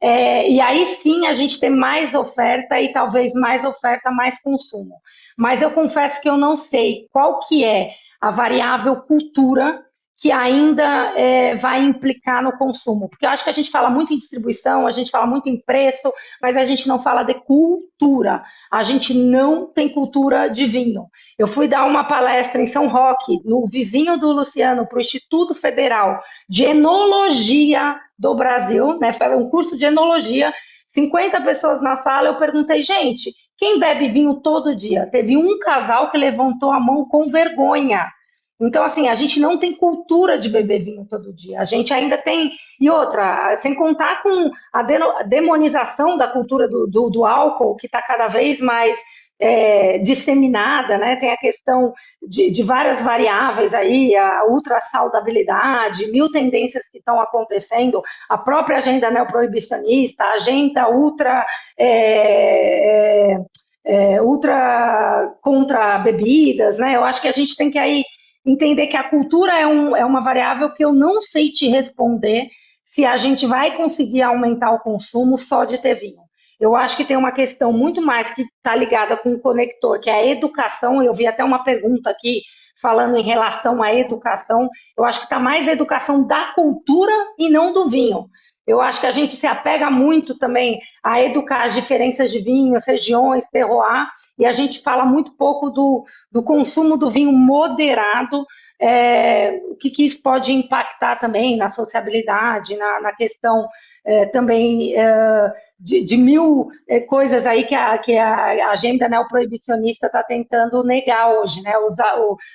E aí sim a gente tem mais oferta e talvez mais oferta, mais consumo. Mas eu confesso que eu não sei qual que é a variável cultura que ainda vai implicar no consumo. Porque eu acho que a gente fala muito em distribuição, a gente fala muito em preço, mas a gente não fala de cultura. A gente não tem cultura de vinho. Eu fui dar uma palestra em São Roque, no vizinho do Luciano, para o Instituto Federal de Enologia do Brasil, né? Foi um curso de enologia, 50 pessoas na sala. Eu perguntei, gente, quem bebe vinho todo dia? Teve um casal que levantou a mão com vergonha. Então, assim, a gente não tem cultura de beber vinho todo dia. A gente ainda tem. E outra, sem contar com a demonização da cultura do álcool, que está cada vez mais disseminada, né? Tem a questão de várias variáveis aí, a ultra-saudabilidade, mil tendências que estão acontecendo, a própria agenda neoproibicionista, a agenda ultra contra bebidas, né? Eu acho que a gente tem que aí entender que a cultura é uma variável que eu não sei te responder se a gente vai conseguir aumentar o consumo só de ter vinho. Eu acho que tem uma questão muito mais que está ligada com o conector, que é a educação. Eu vi até uma pergunta aqui falando em relação à educação. Eu acho que está mais a educação da cultura e não do vinho. Eu acho que a gente se apega muito também a educar as diferenças de vinhos, regiões, terroir, e a gente fala muito pouco do consumo do vinho moderado, o que isso pode impactar também na sociabilidade, na questão também de mil coisas aí que a agenda neoproibicionista está tentando negar hoje, né?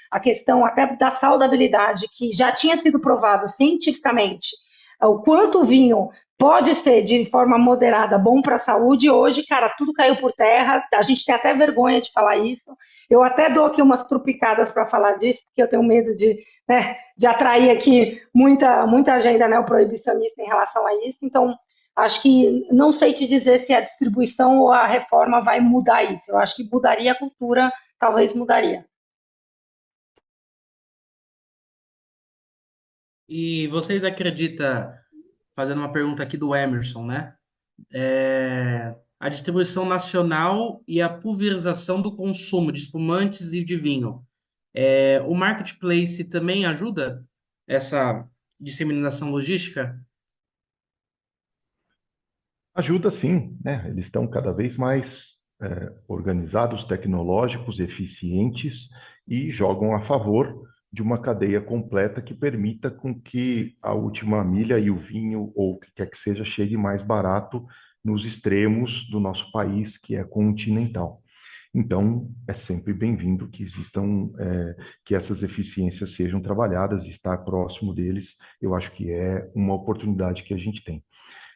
A questão até da saudabilidade, que já tinha sido provado cientificamente o quanto o vinho pode ser de forma moderada bom para a saúde. Hoje, cara, tudo caiu por terra. A gente tem até vergonha de falar isso. Eu até dou aqui umas trupicadas para falar disso, porque eu tenho medo de atrair aqui muita agenda neoproibicionista em relação a isso. Então, acho que não sei te dizer se a distribuição ou a reforma vai mudar isso. Eu acho que mudaria a cultura, talvez mudaria. E vocês acreditam, fazendo uma pergunta aqui do Emerson, né? A distribuição nacional e a pulverização do consumo de espumantes e de vinho. O marketplace também ajuda essa disseminação logística? Ajuda sim, né? Eles estão cada vez mais organizados, tecnológicos, eficientes e jogam a favor de uma cadeia completa que permita com que a última milha e o vinho, ou o que quer que seja, chegue mais barato nos extremos do nosso país, que é continental. Então, é sempre bem-vindo que existam, que essas eficiências sejam trabalhadas e estar próximo deles, eu acho que é uma oportunidade que a gente tem.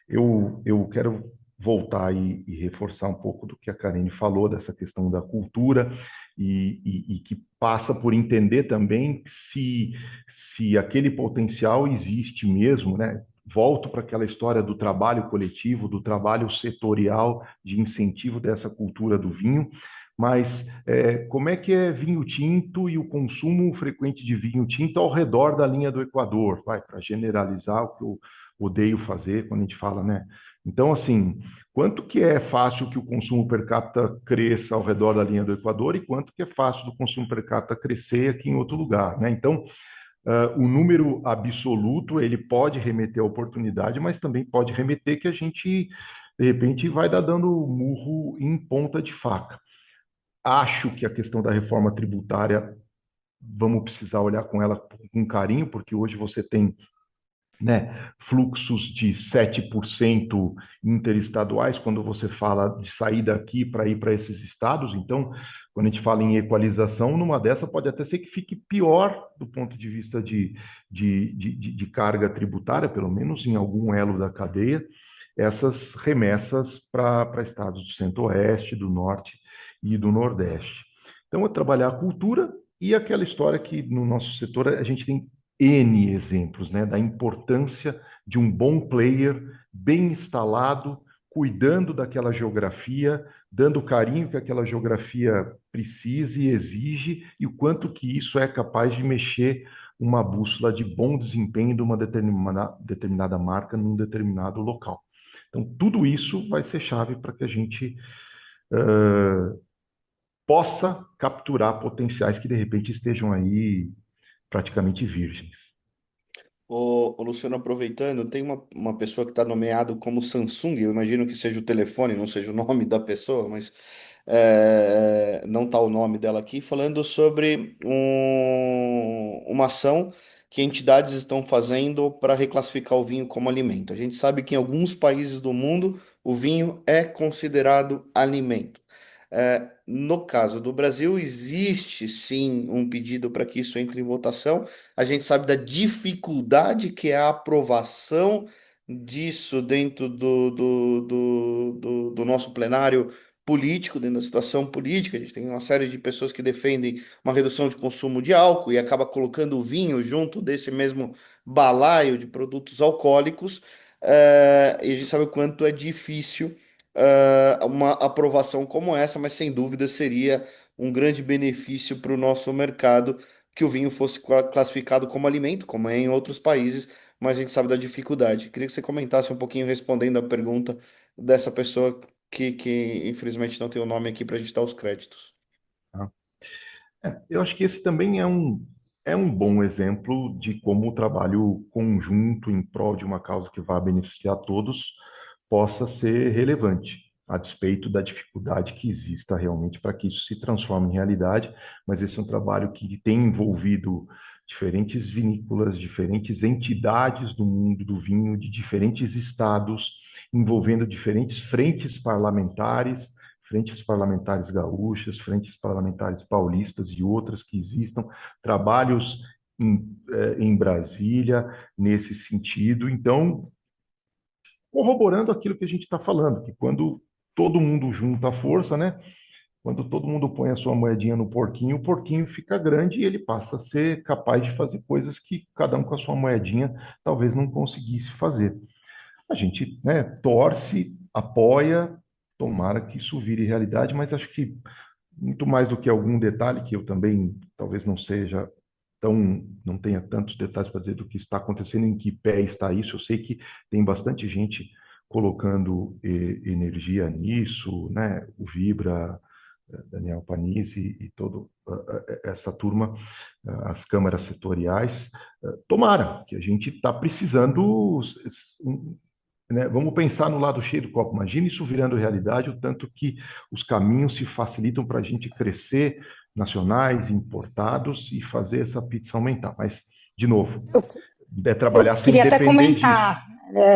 Eu quero voltar e reforçar um pouco do que a Karine falou, dessa questão da cultura, e que passa por entender também se aquele potencial existe mesmo, né? Volto para aquela história do trabalho coletivo, do trabalho setorial, de incentivo dessa cultura do vinho, mas como é que é vinho tinto e o consumo frequente de vinho tinto ao redor da linha do Equador? Vai, para generalizar o que eu odeio fazer quando a gente fala, né? Então, assim, quanto que é fácil que o consumo per capita cresça ao redor da linha do Equador e quanto que é fácil do consumo per capita crescer aqui em outro lugar, né? Então, o número absoluto, ele pode remeter à oportunidade, mas também pode remeter que a gente, de repente, vai dar dando murro em ponta de faca. Acho que a questão da reforma tributária, vamos precisar olhar com ela com carinho, porque hoje você tem, né, fluxos de 7% interestaduais, quando você fala de sair daqui para ir para esses estados. Então, quando a gente fala em equalização, numa dessa pode até ser que fique pior do ponto de vista de carga tributária, pelo menos em algum elo da cadeia, essas remessas para estados do Centro-Oeste, do Norte e do Nordeste. Então, é trabalhar a cultura e aquela história que no nosso setor a gente tem N exemplos, né, da importância de um bom player bem instalado, cuidando daquela geografia, dando o carinho que aquela geografia precisa e exige, e o quanto que isso é capaz de mexer uma bússola de bom desempenho de uma determinada marca num determinado local. Então, tudo isso vai ser chave para que a gente possa capturar potenciais que, de repente, estejam aí praticamente virgens. Luciano, aproveitando, tem uma pessoa que está nomeado como Samsung, eu imagino que seja o telefone, não seja o nome da pessoa, mas não está o nome dela aqui, falando sobre uma ação que entidades estão fazendo para reclassificar o vinho como alimento. A gente sabe que em alguns países do mundo o vinho é considerado alimento. No caso do Brasil, existe sim um pedido para que isso entre em votação. A gente sabe da dificuldade que é a aprovação disso dentro do nosso plenário político, dentro da situação política. A gente tem uma série de pessoas que defendem uma redução de consumo de álcool e acaba colocando o vinho junto desse mesmo balaio de produtos alcoólicos. E a gente sabe o quanto é difícil uma aprovação como essa, mas sem dúvida seria um grande benefício para o nosso mercado que o vinho fosse classificado como alimento, como é em outros países, mas a gente sabe da dificuldade. Queria que você comentasse um pouquinho respondendo a pergunta dessa pessoa que infelizmente não tem o nome aqui para a gente dar os créditos. Tá? Eu acho que esse também é é um bom exemplo de como o trabalho conjunto em prol de uma causa que vai beneficiar todos possa ser relevante, a despeito da dificuldade que exista realmente para que isso se transforme em realidade, mas esse é um trabalho que tem envolvido diferentes vinícolas, diferentes entidades do mundo do vinho, de diferentes estados, envolvendo diferentes frentes parlamentares gaúchas, frentes parlamentares paulistas e outras que existam, trabalhos em Brasília nesse sentido. Então, corroborando aquilo que a gente está falando, que quando todo mundo junta a força, né? Quando todo mundo põe a sua moedinha no porquinho, o porquinho fica grande e ele passa a ser capaz de fazer coisas que cada um com a sua moedinha talvez não conseguisse fazer. A gente, né, torce, apoia, tomara que isso vire realidade, mas acho que muito mais do que algum detalhe que eu também talvez não seja tão, não tenha tantos detalhes para dizer do que está acontecendo, em que pé está isso. Eu sei que tem bastante gente colocando energia nisso, né? O Vibra, Daniel Panizzi e toda essa turma, as câmaras setoriais. Tomara, que a gente está precisando, né? Vamos pensar no lado cheio do copo. Imagine isso virando realidade, o tanto que os caminhos se facilitam para a gente crescer, nacionais, importados, e fazer essa pizza aumentar. Mas, de novo, Eu, é eu trabalhar sem queria até depender disso. comentar,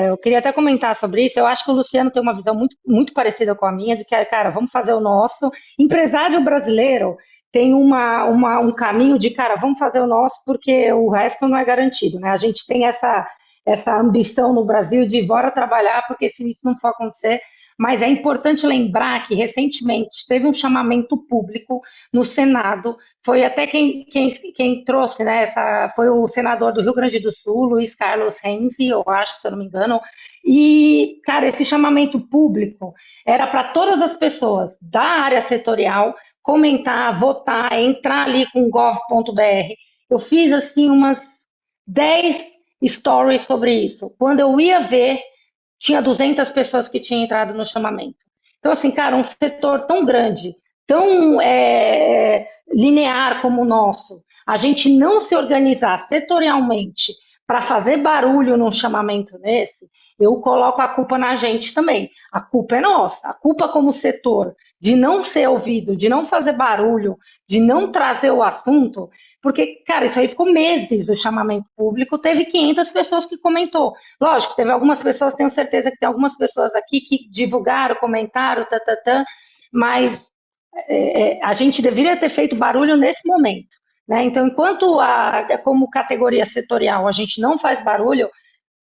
eu queria até comentar sobre isso. Eu acho que o Luciano tem uma visão muito parecida com a minha, de que, cara, vamos fazer o nosso. Empresário brasileiro tem um caminho de, cara, vamos fazer o nosso porque o resto não é garantido, né? A gente tem essa ambição no Brasil de bora trabalhar, porque se isso não for acontecer. Mas é importante lembrar que recentemente teve um chamamento público no Senado. Foi até quem trouxe, né? Foi o senador do Rio Grande do Sul, Luiz Carlos Renzi, eu acho, se eu não me engano. E, cara, esse chamamento público era para todas as pessoas da área setorial comentar, votar, entrar ali com gov.br. Eu fiz, assim, umas 10 stories sobre isso. Quando eu ia ver, tinha 200 pessoas que tinham entrado no chamamento. Então, assim, cara, um setor tão grande, tão linear como o nosso, a gente não se organizar setorialmente para fazer barulho num chamamento desse, eu coloco a culpa na gente também. A culpa é nossa. A culpa como setor de não ser ouvido, de não fazer barulho, de não trazer o assunto, porque, cara, isso aí ficou meses do chamamento público, teve 500 pessoas que comentou. Lógico, teve algumas pessoas, tenho certeza que tem algumas pessoas aqui que divulgaram, comentaram, mas a gente deveria ter feito barulho nesse momento. Né? Então, enquanto como categoria setorial a gente não faz barulho,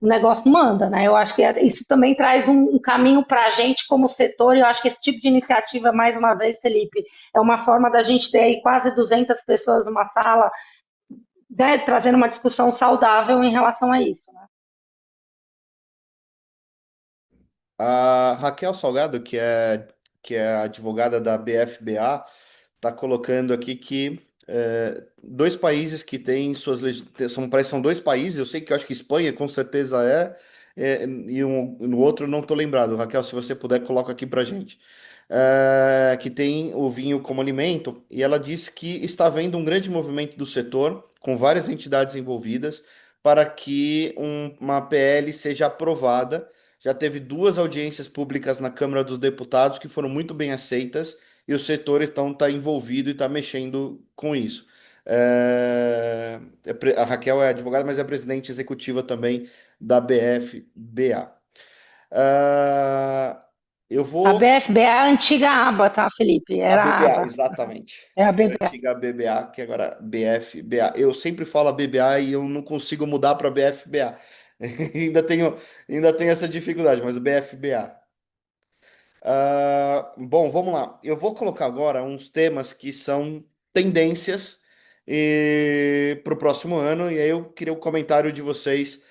o negócio não anda. Né? Eu acho que isso também traz um caminho para a gente como setor, e eu acho que esse tipo de iniciativa, mais uma vez, Felipe, é uma forma da gente ter aí quase 200 pessoas numa sala, né, trazendo uma discussão saudável em relação a isso. Né? A Raquel Salgado, que é a advogada da BFBA, está colocando aqui que dois países que têm são dois países, eu sei que eu acho que Espanha com certeza e no outro não estou lembrado. Raquel, se você puder, coloca aqui para gente. Que tem o vinho como alimento, e ela disse que está havendo um grande movimento do setor, com várias entidades envolvidas, para que uma PL seja aprovada. Já teve duas audiências públicas na Câmara dos Deputados que foram muito bem aceitas, e o setor está envolvido e está mexendo com isso. A Raquel é advogada, mas é presidente executiva também da BFBA. Ah, eu A vou. BFB é a antiga aba, tá, Felipe? A Era a BBA, aba. exatamente. É a Que era a BBA. antiga BBA, que agora é BFBA. Eu sempre falo a BBA e eu não consigo mudar para BFBA. Ainda tenho essa dificuldade, mas BFBA. Bom, vamos lá. Eu vou colocar agora uns temas que são tendências para o próximo ano, e aí eu queria o comentário de vocês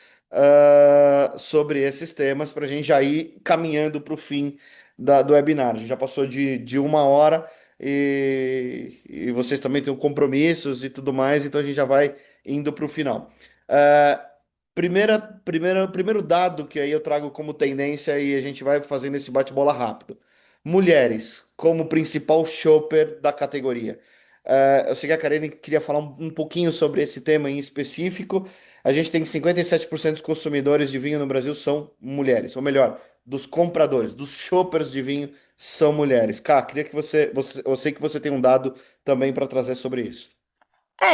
sobre esses temas para a gente já ir caminhando para o fim do webinar. A gente já passou de 1 hora e vocês também têm compromissos e tudo mais, então a gente já vai indo para o final. Ah, primeiro dado que aí eu trago como tendência e a gente vai fazendo esse bate-bola rápido. Mulheres como principal shopper da categoria. Eu sei que a Karine queria falar um pouquinho sobre esse tema em específico. A gente tem 57% dos consumidores de vinho no Brasil são mulheres, ou melhor, dos compradores, dos shoppers de vinho são mulheres. Cá, queria que eu sei que você tem um dado também para trazer sobre isso.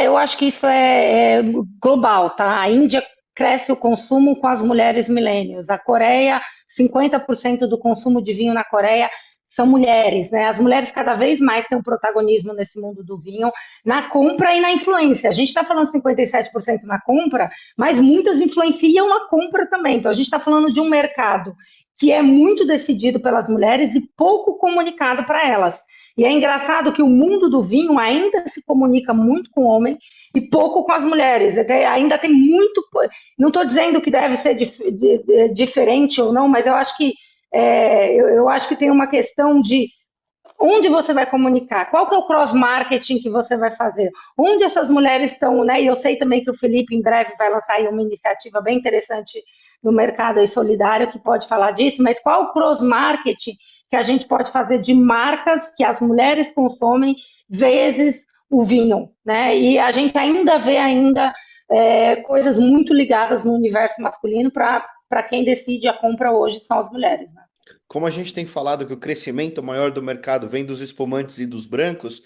Eu acho que isso é global, tá? A Índia cresce o consumo com as mulheres milênios. A Coreia, 50% do consumo de vinho na Coreia são mulheres, né? As mulheres cada vez mais têm um protagonismo nesse mundo do vinho, na compra e na influência. A gente está falando 57% na compra, mas muitas influenciam a compra também. Então, a gente está falando de um mercado que é muito decidido pelas mulheres e pouco comunicado para elas. E é engraçado que o mundo do vinho ainda se comunica muito com o homem e pouco com as mulheres. Ainda tem muito. Não estou dizendo que deve ser diferente ou não, mas eu acho que eu acho que tem uma questão de onde você vai comunicar, qual que é o cross-marketing que você vai fazer, onde essas mulheres estão, né? E eu sei também que o Felipe em breve vai lançar aí uma iniciativa bem interessante no mercado aí solidário que pode falar disso, mas qual o cross-marketing que a gente pode fazer de marcas que as mulheres consomem vezes o vinho, né? E a gente ainda vê coisas muito ligadas no universo masculino para quem decide a compra hoje são as mulheres, né? Como a gente tem falado que o crescimento maior do mercado vem dos espumantes e dos brancos,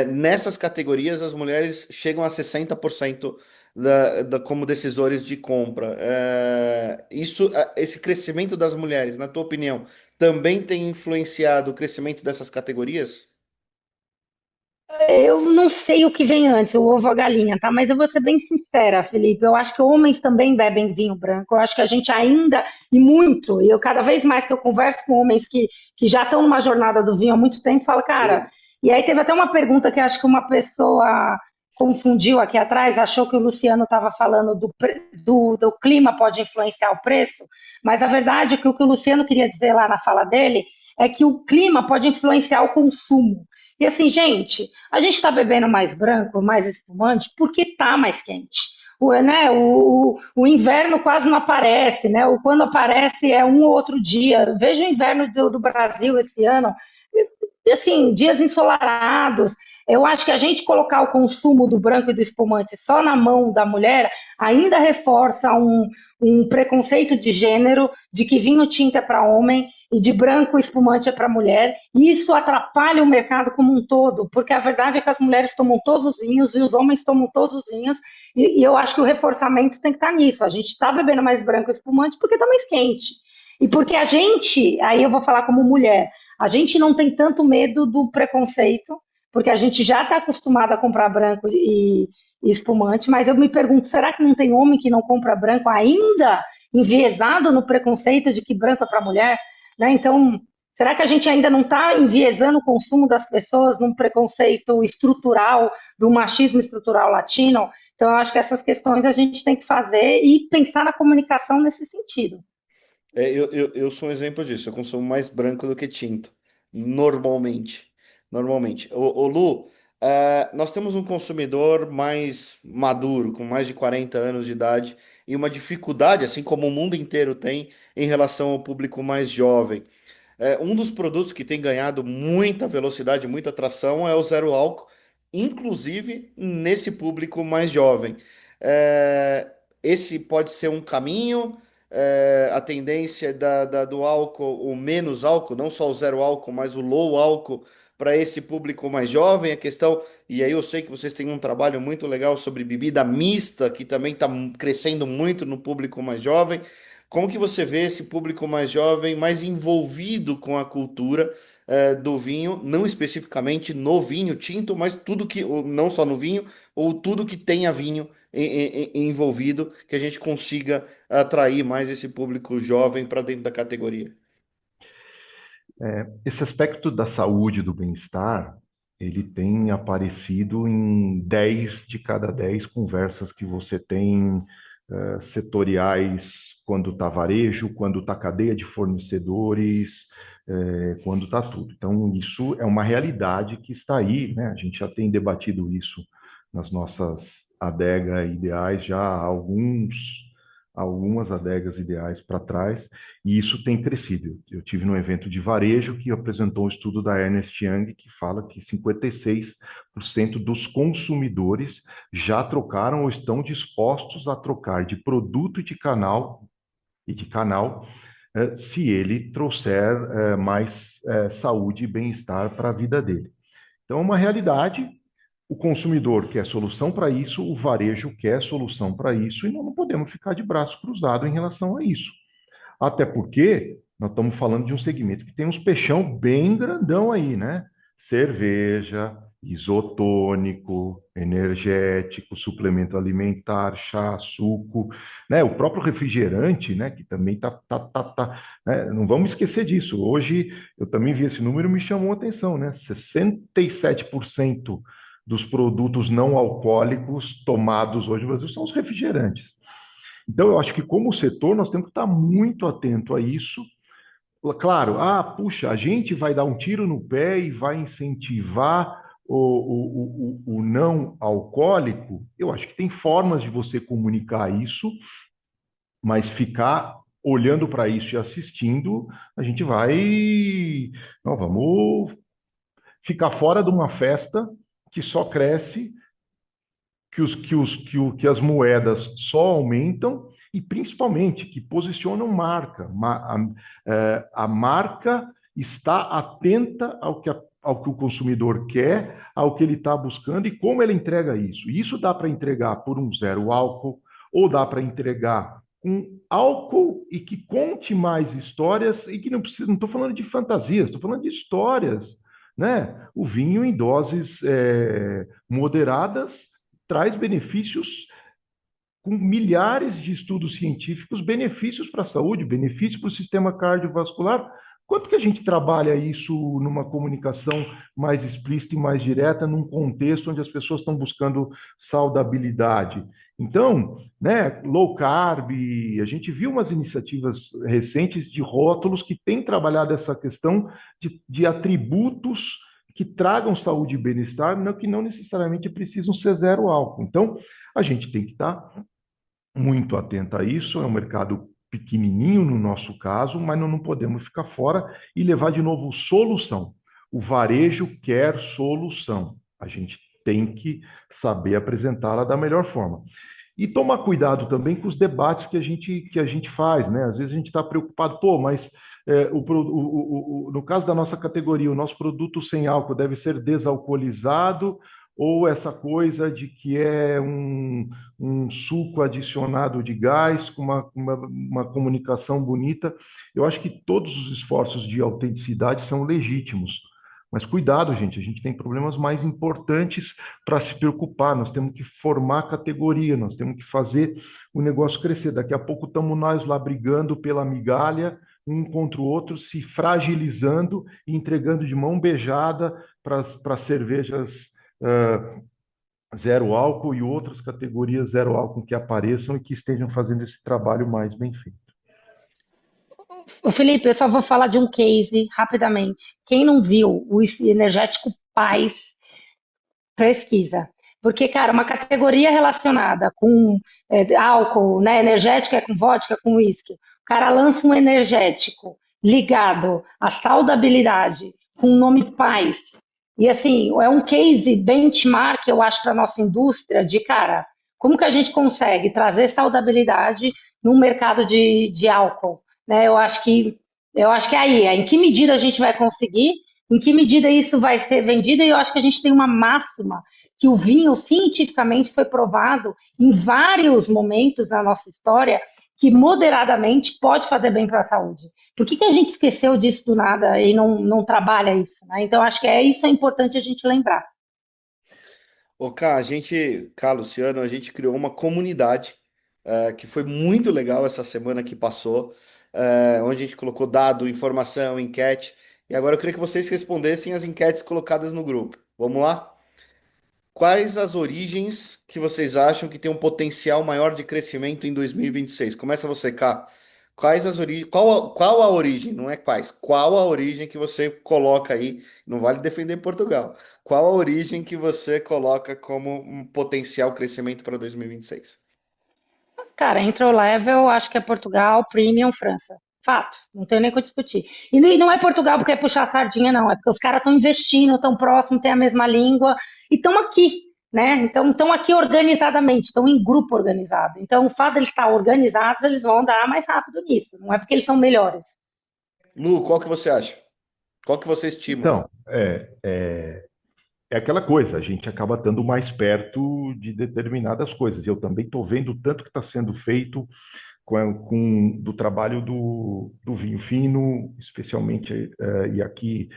nessas categorias as mulheres chegam a 60% como decisores de compra. Esse crescimento das mulheres, na tua opinião, também tem influenciado o crescimento dessas categorias? Eu não sei o que vem antes, o ovo ou a galinha, tá? Mas eu vou ser bem sincera, Felipe. Eu acho que homens também bebem vinho branco. Eu acho que a gente ainda, e muito, e eu cada vez mais que eu converso com homens que já estão numa jornada do vinho há muito tempo, falo, cara. E aí teve até uma pergunta que acho que uma pessoa confundiu aqui atrás, achou que o Luciano estava falando do clima pode influenciar o preço, mas a verdade é que o que o Luciano queria dizer lá na fala dele é que o clima pode influenciar o consumo. E assim, gente, a gente está bebendo mais branco, mais espumante, porque está mais quente. O inverno quase não aparece, né? Quando aparece é um ou outro dia. Veja o inverno do Brasil esse ano, assim, dias ensolarados. Eu acho que a gente colocar o consumo do branco e do espumante só na mão da mulher ainda reforça um preconceito de gênero, de que vinho tinto é para homem e de branco espumante é para mulher, e isso atrapalha o mercado como um todo, porque a verdade é que as mulheres tomam todos os vinhos e os homens tomam todos os vinhos, e eu acho que o reforçamento tem que estar nisso. A gente está bebendo mais branco espumante porque está mais quente. E porque a gente, aí eu vou falar como mulher, a gente não tem tanto medo do preconceito, porque a gente já está acostumado a comprar branco e espumante, mas eu me pergunto, será que não tem homem que não compra branco ainda enviesado no preconceito de que branco é para mulher? Né? Então, será que a gente ainda não está enviesando o consumo das pessoas num preconceito estrutural, do machismo estrutural latino? Então, eu acho que essas questões a gente tem que fazer e pensar na comunicação nesse sentido. Eu sou um exemplo disso. Eu consumo mais branco do que tinto, normalmente. Normalmente. Lu, nós temos um consumidor mais maduro, com mais de 40 anos de idade, e uma dificuldade, assim como o mundo inteiro tem, em relação ao público mais jovem. Um dos produtos que tem ganhado muita velocidade, muita atração é o zero álcool, inclusive nesse público mais jovem. É, esse pode ser um caminho, a tendência do álcool, o menos álcool, não só o zero álcool, mas o low álcool para esse público mais jovem. A questão, e aí eu sei que vocês têm um trabalho muito legal sobre bebida mista, que também está crescendo muito no público mais jovem. Como que você vê esse público mais jovem, mais envolvido com a cultura do vinho, não especificamente no vinho tinto, mas tudo que, ou não só no vinho, ou tudo que tenha vinho envolvido, que a gente consiga atrair mais esse público jovem para dentro da categoria? Esse aspecto da saúde, do bem-estar, ele tem aparecido em 10 de cada 10 conversas que você tem setoriais, quando está varejo, quando está cadeia de fornecedores, quando está tudo. Então, isso é uma realidade que está aí, né? A gente já tem debatido isso nas nossas adega ideais já há algumas adegas ideais para trás, e isso tem crescido. Eu tive num evento de varejo que apresentou um estudo da Ernst Young que fala que 56% dos consumidores já trocaram ou estão dispostos a trocar de produto e de canal se ele trouxer mais saúde e bem-estar para a vida dele. Então, é uma realidade. O consumidor quer solução para isso, o varejo quer solução para isso, e nós não podemos ficar de braço cruzado em relação a isso. Até porque nós estamos falando de um segmento que tem uns peixão bem grandão aí, né? Cerveja, isotônico, energético, suplemento alimentar, chá, suco, né? O próprio refrigerante, né? Que também né? Não vamos esquecer disso. Hoje eu também vi esse número e me chamou a atenção, né? 67% dos produtos não alcoólicos tomados hoje no Brasil são os refrigerantes. Então, eu acho que como setor nós temos que estar muito atento a isso. Claro, puxa, a gente vai dar um tiro no pé e vai incentivar o não alcoólico. Eu acho que tem formas de você comunicar isso, mas ficar olhando para isso e assistindo, a gente vai. Não, vamos ficar fora de uma festa que só cresce, que as moedas só aumentam e, principalmente, que posicionam marca. A marca está atenta ao que o consumidor quer, ao que ele está buscando e como ele entrega isso. E isso dá para entregar por um zero álcool, ou dá para entregar com álcool e que conte mais histórias e que não precisa, não estou falando de fantasias, estou falando de histórias, né? O vinho em doses moderadas traz benefícios com milhares de estudos científicos, benefícios para a saúde, benefícios para o sistema cardiovascular. Quanto que a gente trabalha isso numa comunicação mais explícita e mais direta, num contexto onde as pessoas estão buscando saudabilidade? Então, né, low carb, a gente viu umas iniciativas recentes de rótulos que têm trabalhado essa questão de atributos que tragam saúde e bem-estar, que não necessariamente precisam ser zero álcool. Então, a gente tem que estar muito atento a isso. É um mercado pequenininho no nosso caso, mas não podemos ficar fora e levar de novo solução. O varejo quer solução. A gente tem que saber apresentá-la da melhor forma. E tomar cuidado também com os debates que a gente faz, né? Às vezes a gente está preocupado, mas no caso da nossa categoria, o nosso produto sem álcool deve ser desalcoolizado, ou essa coisa de que é um suco adicionado de gás com uma comunicação bonita. Eu acho que todos os esforços de autenticidade são legítimos. Mas cuidado, gente, a gente tem problemas mais importantes para se preocupar. Nós temos que formar categoria, nós temos que fazer o negócio crescer. Daqui a pouco estamos nós lá brigando pela migalha, um contra o outro, se fragilizando e entregando de mão beijada para cervejas zero álcool e outras categorias zero álcool que apareçam e que estejam fazendo esse trabalho mais bem feito. Ô Felipe, eu só vou falar de um case rapidamente. Quem não viu o energético Paz, pesquisa. Porque, cara, uma categoria relacionada com álcool, né, energética é com vodka, com uísque. O cara lança um energético ligado à saudabilidade, com o nome Paz. E, assim, é um case benchmark, eu acho, para a nossa indústria de, cara, como que a gente consegue trazer saudabilidade no mercado de álcool, né? Eu acho que é aí, em que medida a gente vai conseguir, em que medida isso vai ser vendido, e eu acho que a gente tem uma máxima que o vinho cientificamente foi provado em vários momentos da nossa história que moderadamente pode fazer bem para a saúde. Por que a gente esqueceu disso do nada e não trabalha isso, né? Então, acho que isso é importante a gente lembrar. Ô, Luciano, a gente criou uma comunidade que foi muito legal essa semana que passou, onde a gente colocou dado, informação, enquete. E agora eu queria que vocês respondessem as enquetes colocadas no grupo. Vamos lá? Quais as origens que vocês acham que tem um potencial maior de crescimento em 2026? Começa você, Cá. Quais as origens? Qual a origem? Não é quais. Qual a origem que você coloca aí? Não vale defender Portugal. Qual a origem que você coloca como um potencial crescimento para 2026? Cara, intro level, acho que é Portugal, Premium, França. Fato, não tenho nem o que discutir. E não é Portugal porque é puxar a sardinha, não. É porque os caras estão investindo, estão próximos, têm a mesma língua e estão aqui, né? Então, estão aqui organizadamente, estão em grupo organizado. Então, o fato de eles estar organizados, eles vão andar mais rápido nisso. Não é porque eles são melhores. Lu, qual que você acha? Qual que você estima? Então, é aquela coisa, a gente acaba estando mais perto de determinadas coisas. Eu também estou vendo o tanto que está sendo feito do trabalho do vinho fino, especialmente, e aqui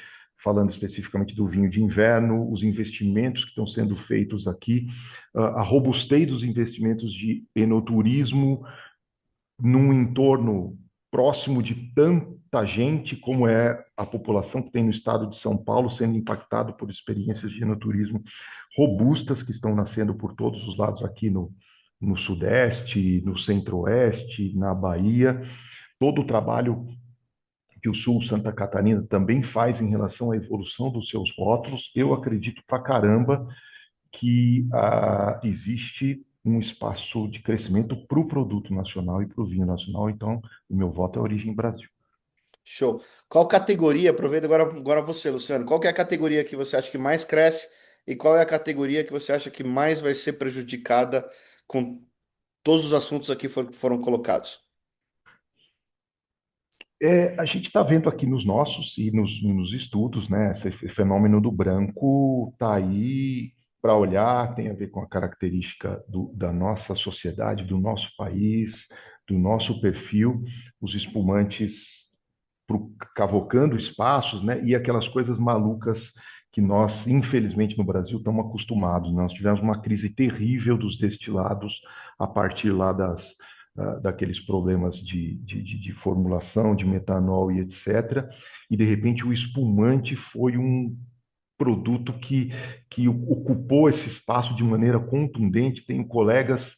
falando especificamente do vinho de inverno, os investimentos que estão sendo feitos aqui, a robustez dos investimentos de enoturismo num entorno próximo de tanta gente como é a população que tem no estado de São Paulo sendo impactado por experiências de enoturismo robustas que estão nascendo por todos os lados aqui no Sudeste, no Centro-Oeste, na Bahia. Todo o trabalho que o Sul Santa Catarina também faz em relação à evolução dos seus rótulos, eu acredito pra caramba que existe um espaço de crescimento para o produto nacional e para o vinho nacional. Então, o meu voto é Origem Brasil. Show. Qual categoria, aproveita agora você, Luciano, qual que é a categoria que você acha que mais cresce e qual é a categoria que você acha que mais vai ser prejudicada com todos os assuntos aqui foram colocados? A gente está vendo aqui nos nossos e nos estudos, né? Esse fenômeno do branco está aí para olhar, tem a ver com a característica da nossa sociedade, do nosso país, do nosso perfil, os espumantes cavocando espaços, né? E aquelas coisas malucas que nós, infelizmente, no Brasil, estamos acostumados. Nós tivemos uma crise terrível dos destilados a partir lá daqueles problemas de formulação, de metanol e etc. E, de repente, o espumante foi um produto que ocupou esse espaço de maneira contundente. Tenho colegas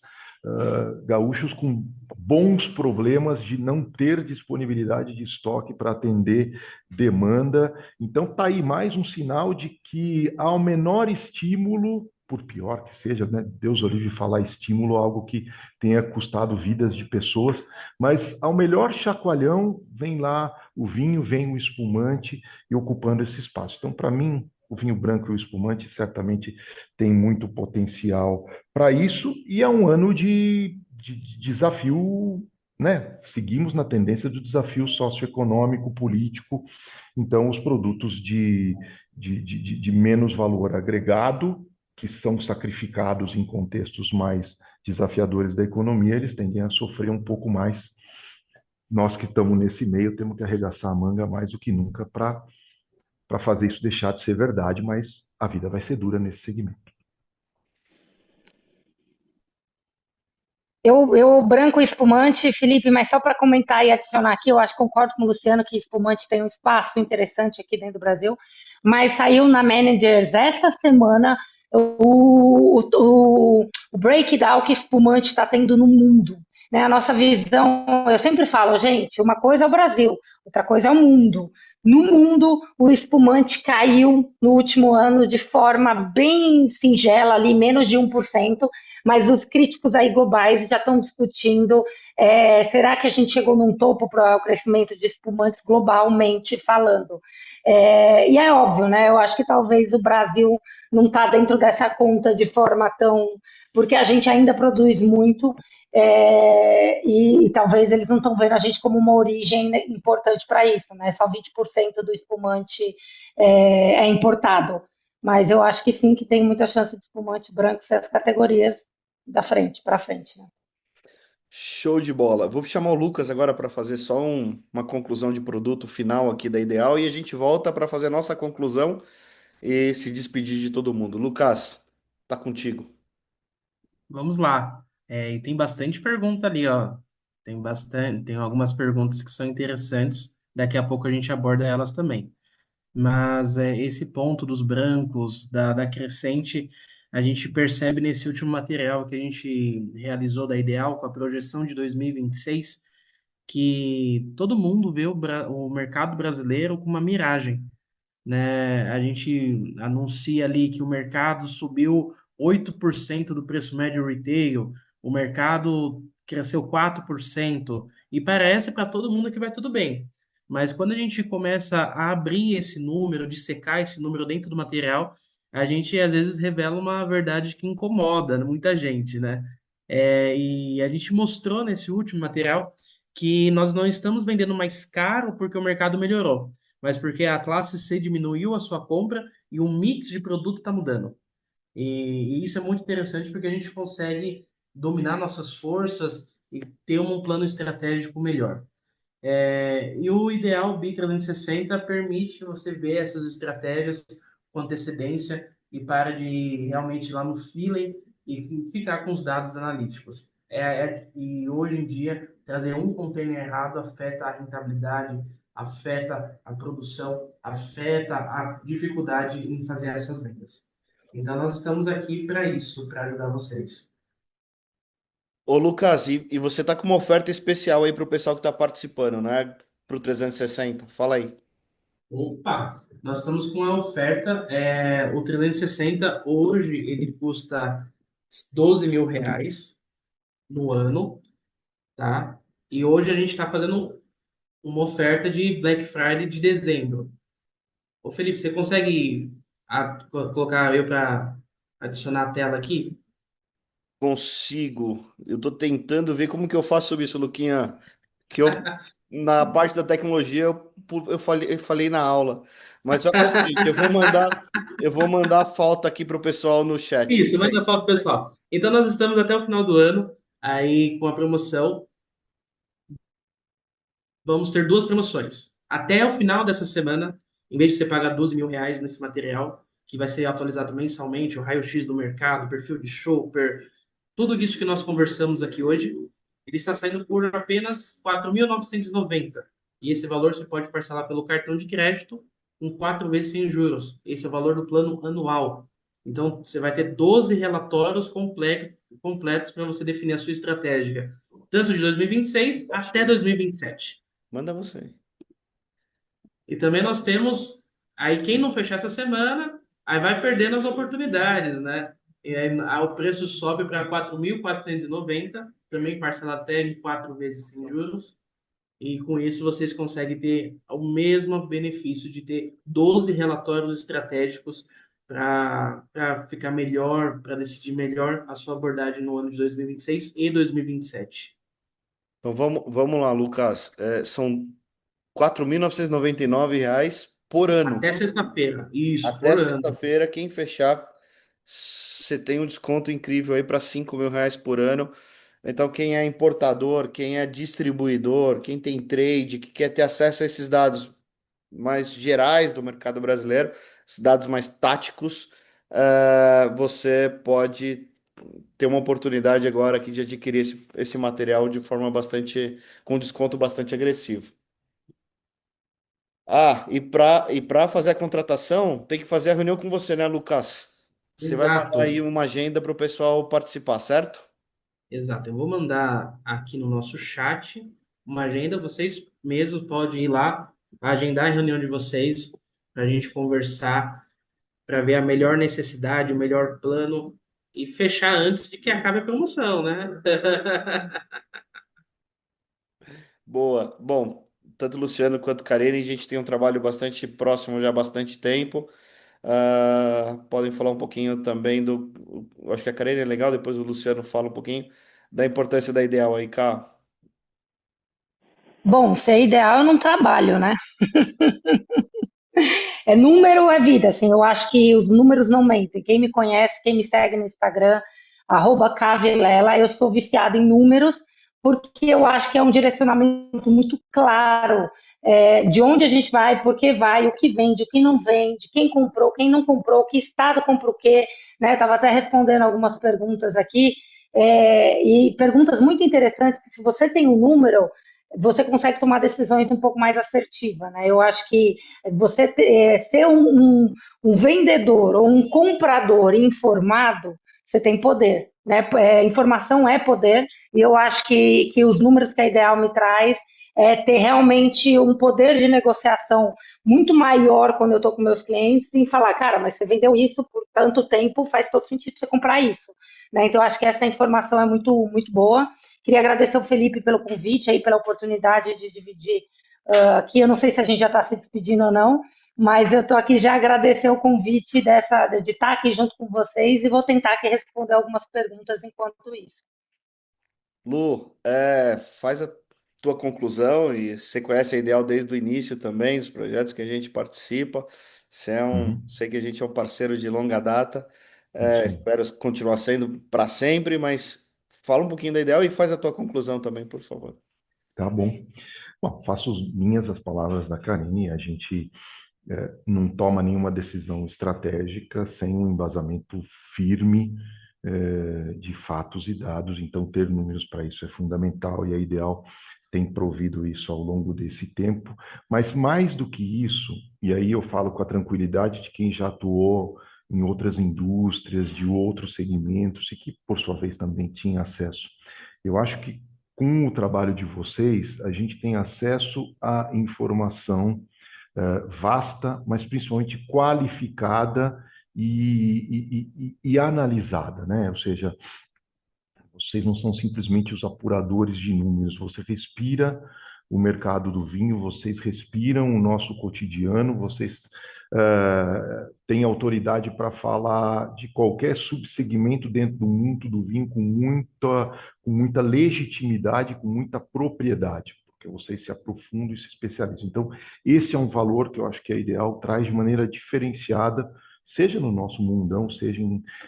gaúchos com bons problemas de não ter disponibilidade de estoque para atender demanda. Então, está aí mais um sinal de que, ao menor estímulo, por pior que seja, né? Deus o livre falar estímulo, algo que tenha custado vidas de pessoas, mas ao melhor chacoalhão, vem lá o vinho, vem o espumante e ocupando esse espaço. Então, para mim, o vinho branco e o espumante certamente tem muito potencial para isso, e é um ano de desafio, né? Seguimos na tendência do desafio socioeconômico, político, então os produtos de menos valor agregado, que são sacrificados em contextos mais desafiadores da economia, eles tendem a sofrer um pouco mais. Nós que estamos nesse meio temos que arregaçar a manga mais do que nunca para fazer isso deixar de ser verdade, mas a vida vai ser dura nesse segmento. Eu branco e espumante, Felipe, mas só para comentar e adicionar aqui, eu acho que concordo com o Luciano que espumante tem um espaço interessante aqui dentro do Brasil, mas saiu na Managers essa semana o breakdown que espumante está tendo no mundo. Né? A nossa visão, eu sempre falo, gente, uma coisa é o Brasil, outra coisa é o mundo. No mundo, o espumante caiu no último ano de forma bem singela, ali menos de 1%, mas os críticos aí globais já estão discutindo, será que a gente chegou num topo para o crescimento de espumantes globalmente falando? E é óbvio, né? Eu acho que talvez o Brasil não está dentro dessa conta de forma tão... porque a gente ainda produz muito, e talvez eles não estão vendo a gente como uma origem importante para isso, né? Só 20% do espumante é importado. Mas eu acho que sim, que tem muita chance de espumante branco ser as categorias da frente, para frente, né? Show de bola. Vou chamar o Lucas agora para fazer só uma conclusão de produto final aqui da Ideal e a gente volta para fazer a nossa conclusão e se despedir de todo mundo. Lucas, tá contigo. Vamos lá. E tem bastante pergunta ali, ó. Tem algumas perguntas que são interessantes. Daqui a pouco a gente aborda elas também. Mas esse ponto dos brancos, da crescente, a gente percebe nesse último material que a gente realizou da Ideal, com a projeção de 2026, que todo mundo vê o mercado brasileiro com uma miragem, né? A gente anuncia ali que o mercado subiu 8% do preço médio retail, o mercado cresceu 4%, e parece para todo mundo que vai tudo bem. Mas quando a gente começa a abrir esse número, dissecar esse número dentro do material, a gente às vezes revela uma verdade que incomoda muita gente, né? E a gente mostrou nesse último material que nós não estamos vendendo mais caro porque o mercado melhorou, mas porque a classe C diminuiu a sua compra e o mix de produto está mudando. E isso é muito interessante porque a gente consegue dominar nossas forças e ter um plano estratégico melhor. E o ideal BI 360 permite que você veja essas estratégias com antecedência e para de realmente ir lá no feeling e ficar com os dados analíticos. E hoje em dia, trazer um container errado afeta a rentabilidade, afeta a produção, afeta a dificuldade em fazer essas vendas. Então, nós estamos aqui para isso, para ajudar vocês. Ô, Lucas, e você tá com uma oferta especial aí pro pessoal que tá participando, né? Pro 360. Fala aí. Opa, nós estamos com a oferta. O 360 hoje ele custa R$ 12.000 no ano, tá? E hoje a gente está fazendo uma oferta de Black Friday de dezembro. Ô Felipe, você consegue colocar eu para adicionar a tela aqui? Consigo. Eu tô tentando ver como que eu faço isso, Luquinha. Que eu, na parte da tecnologia, eu falei na aula. Mas vai fazer o seguinte, eu vou mandar a falta aqui pro pessoal no chat. Isso, manda foto, pessoal. Então nós estamos até o final do ano aí com a promoção. Vamos ter duas promoções. Até o final dessa semana, em vez de você pagar R$ 12.000 nesse material, que vai ser atualizado mensalmente, o raio-x do mercado, perfil de shopper, tudo isso que nós conversamos aqui hoje, ele está saindo por apenas 4.990. E esse valor você pode parcelar pelo cartão de crédito em 4 vezes sem juros. Esse é o valor do plano anual. Então, você vai ter 12 relatórios completos para você definir a sua estratégia, tanto de 2026 até 2027. Manda você. E também nós temos, aí quem não fechar essa semana, aí vai perdendo as oportunidades, né? E aí, o preço sobe para 4.490, também parcela até em 4 vezes sem juros. E com isso vocês conseguem ter o mesmo benefício de ter 12 relatórios estratégicos para ficar melhor, para decidir melhor a sua abordagem no ano de 2026 e 2027. Então vamos lá, Lucas. São R$ 4.999 por ano. Até sexta-feira. Isso, Até por ano. sexta-feira, quem fechar, você tem um desconto incrível aí para R$ 5.000 por ano. Então, quem é importador, quem é distribuidor, quem tem trade, que quer ter acesso a esses dados mais gerais do mercado brasileiro, esses dados mais táticos, você pode ter uma oportunidade agora aqui de adquirir esse material de forma com desconto bastante agressivo. E para fazer a contratação, tem que fazer a reunião com você, né, Lucas? Você vai mandar Exato. aí uma agenda para o pessoal participar, certo? Exato, eu vou mandar aqui no nosso chat uma agenda. Vocês mesmos podem ir lá, agendar a reunião de vocês para a gente conversar, para ver a melhor necessidade, o melhor plano e fechar antes de que acabe a promoção, né? Boa. Bom, tanto o Luciano quanto o Karine, a gente tem um trabalho bastante próximo já há bastante tempo. Podem falar um pouquinho também eu acho que a Karine é legal, depois o Luciano fala um pouquinho da importância da Ideal aí, cá. Bom, se é ideal, eu não trabalho, né? É número, é vida, assim, eu acho que os números não mentem. Quem me conhece, quem me segue no Instagram, @Cavilela, eu sou viciada em números, porque eu acho que é um direcionamento muito claro, de onde a gente vai, por que vai, o que vende, o que não vende, quem comprou, quem não comprou, que estado comprou o quê, né? Estava até respondendo algumas perguntas aqui, e perguntas muito interessantes, que se você tem um número, você consegue tomar decisões um pouco mais assertivas, né? Eu acho que ser um vendedor ou um comprador informado, você tem poder, né? Informação é poder, e eu acho que os números que a Ideal me traz é ter realmente um poder de negociação muito maior quando eu estou com meus clientes em falar, cara, mas você vendeu isso por tanto tempo, faz todo sentido você comprar isso. né? Então, acho que essa informação é muito, muito boa. Queria agradecer ao Felipe pelo convite, aí, pela oportunidade de dividir aqui. Eu não sei se a gente já está se despedindo ou não, mas eu estou aqui já agradecer o convite de estar aqui junto com vocês e vou tentar aqui responder algumas perguntas enquanto isso. Lu, faz a tua conclusão e você conhece a Ideal desde o início também, dos projetos que a gente participa. Uhum. Sei que a gente é um parceiro de longa data. Isso aí. Espero continuar sendo para sempre, mas fala um pouquinho da Ideal e faz a tua conclusão também, por favor. Tá bom. Bom, faço minhas as palavras da Karine. A gente não toma nenhuma decisão estratégica sem um embasamento firme de fatos e dados. Então, ter números para isso é fundamental e a Ideal tem provido isso ao longo desse tempo. Mas mais do que isso, e aí eu falo com a tranquilidade de quem já atuou em outras indústrias, de outros segmentos e que, por sua vez, também tinha acesso. Eu acho que com o trabalho de vocês, a gente tem acesso à informação vasta, mas principalmente qualificada e analisada, né? Ou seja, vocês não são simplesmente os apuradores de números, você respira o mercado do vinho, vocês respiram o nosso cotidiano, vocês têm autoridade para falar de qualquer subsegmento dentro do mundo do vinho com muita legitimidade, com muita propriedade, porque vocês se aprofundam e se especializam. Então, esse é um valor que eu acho que a Ideal traz de maneira diferenciada, seja no nosso mundão, seja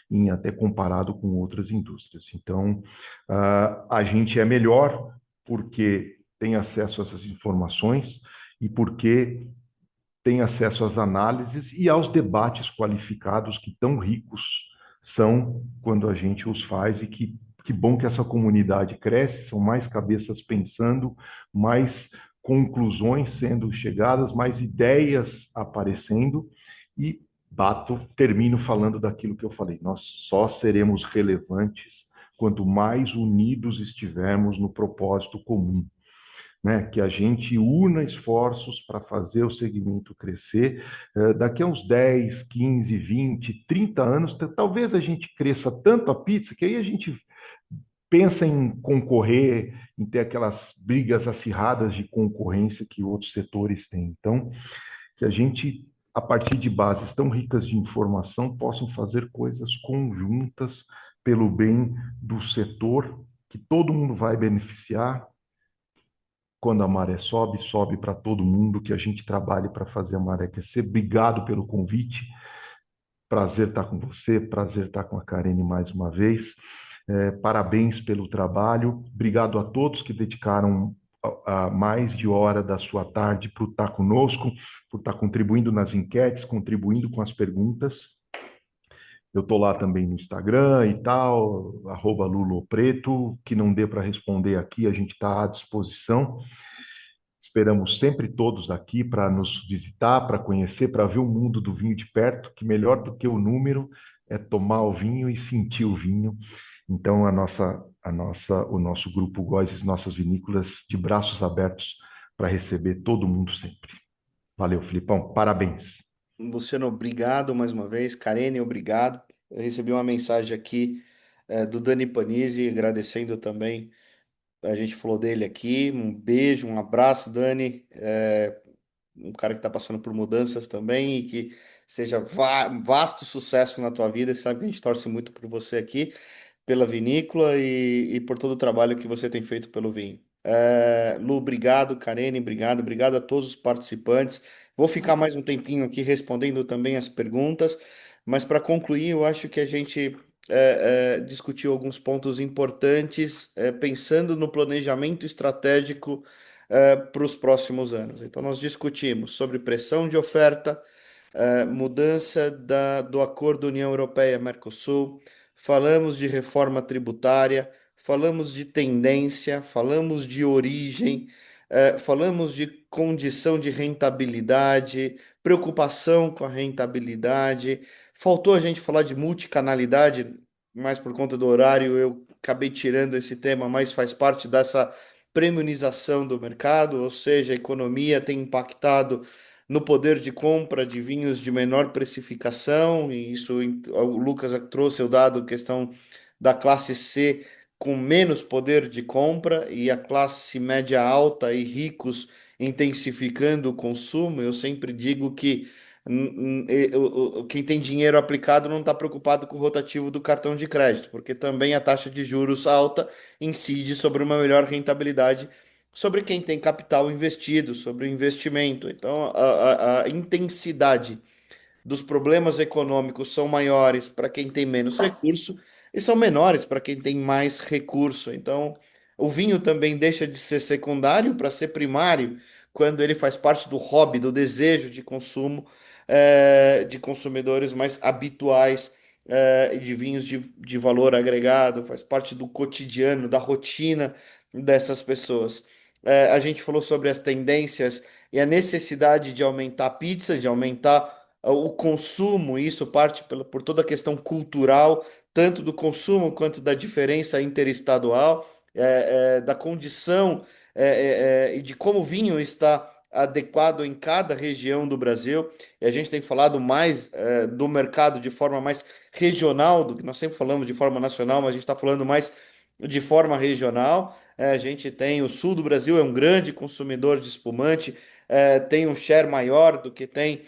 em até comparado com outras indústrias. Então, a gente é melhor porque tem acesso a essas informações e porque tem acesso às análises e aos debates qualificados que tão ricos são quando a gente os faz e que bom que essa comunidade cresce, são mais cabeças pensando, mais conclusões sendo chegadas, mais ideias aparecendo e termino falando daquilo que eu falei. Nós só seremos relevantes quanto mais unidos estivermos no propósito comum, né? Que a gente una esforços para fazer o segmento crescer. Daqui a uns 10, 15, 20, 30 anos, talvez a gente cresça tanto a pizza que aí a gente pensa em concorrer, em ter aquelas brigas acirradas de concorrência que outros setores têm. Então, que a gente, a partir de bases tão ricas de informação, possam fazer coisas conjuntas pelo bem do setor, que todo mundo vai beneficiar. Quando a maré sobe, sobe para todo mundo, que a gente trabalhe para fazer a maré crescer. Obrigado pelo convite. Prazer estar com você, prazer estar com a Karine mais uma vez. Parabéns pelo trabalho. Obrigado a todos que dedicaram mais de hora da sua tarde para estar conosco, por estar contribuindo nas enquetes, contribuindo com as perguntas. Eu estou lá também no Instagram e tal, @lulopreto, que não dê para responder aqui, a gente está à disposição. Esperamos sempre todos aqui para nos visitar, para conhecer, para ver o mundo do vinho de perto, que melhor do que o número é tomar o vinho e sentir o vinho. Então, o nosso grupo Góis e nossas vinícolas de braços abertos para receber todo mundo sempre. Valeu, Filipão. Parabéns. Luciano, obrigado mais uma vez. Karene, obrigado. Eu recebi uma mensagem aqui, do Dani Panizzi, agradecendo também. A gente falou dele aqui. Um beijo, um abraço, Dani. Um cara que está passando por mudanças também e que seja vasto sucesso na tua vida. Você sabe que a gente torce muito por você aqui, pela vinícola e por todo o trabalho que você tem feito pelo vinho. Lu, obrigado, Karene, obrigado a todos os participantes. Vou ficar mais um tempinho aqui respondendo também as perguntas, mas para concluir, eu acho que a gente discutiu alguns pontos importantes, pensando no planejamento estratégico para os próximos anos. Então, nós discutimos sobre pressão de oferta, mudança do acordo União Europeia-Mercosul, falamos de reforma tributária, falamos de tendência, falamos de origem, falamos de condição de rentabilidade, preocupação com a rentabilidade. Faltou a gente falar de multicanalidade, mas por conta do horário eu acabei tirando esse tema, mas faz parte dessa premiumização do mercado, ou seja, a economia tem impactado no poder de compra de vinhos de menor precificação, e isso o Lucas trouxe o dado, questão da classe C com menos poder de compra e a classe média alta e ricos intensificando o consumo. Eu sempre digo que quem tem dinheiro aplicado não está preocupado com o rotativo do cartão de crédito, porque também a taxa de juros alta incide sobre uma melhor rentabilidade sobre quem tem capital investido, sobre o investimento. Então, a intensidade dos problemas econômicos são maiores para quem tem menos recurso e são menores para quem tem mais recurso. Então, o vinho também deixa de ser secundário para ser primário quando ele faz parte do hobby, do desejo de consumo de consumidores mais habituais de vinhos de valor agregado, faz parte do cotidiano, da rotina dessas pessoas. A gente falou sobre as tendências e a necessidade de aumentar a pizza, de aumentar o consumo, isso parte por toda a questão cultural, tanto do consumo quanto da diferença interestadual, da condição e de como o vinho está adequado em cada região do Brasil. E a gente tem falado mais do mercado de forma mais regional, do que nós sempre falamos de forma nacional, mas a gente está falando mais de forma regional. A gente tem o sul do Brasil, é um grande consumidor de espumante, tem um share maior do que tem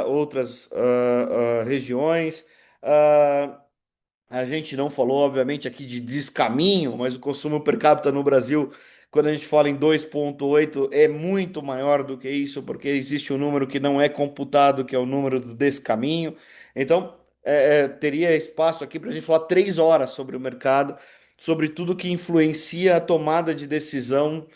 outras regiões. A gente não falou, obviamente, aqui de descaminho, mas o consumo per capita no Brasil, quando a gente fala em 2,8, é muito maior do que isso, porque existe um número que não é computado, que é o número do descaminho. Então, teria espaço aqui para a gente falar 3 horas sobre o mercado, sobre tudo que influencia a tomada de decisão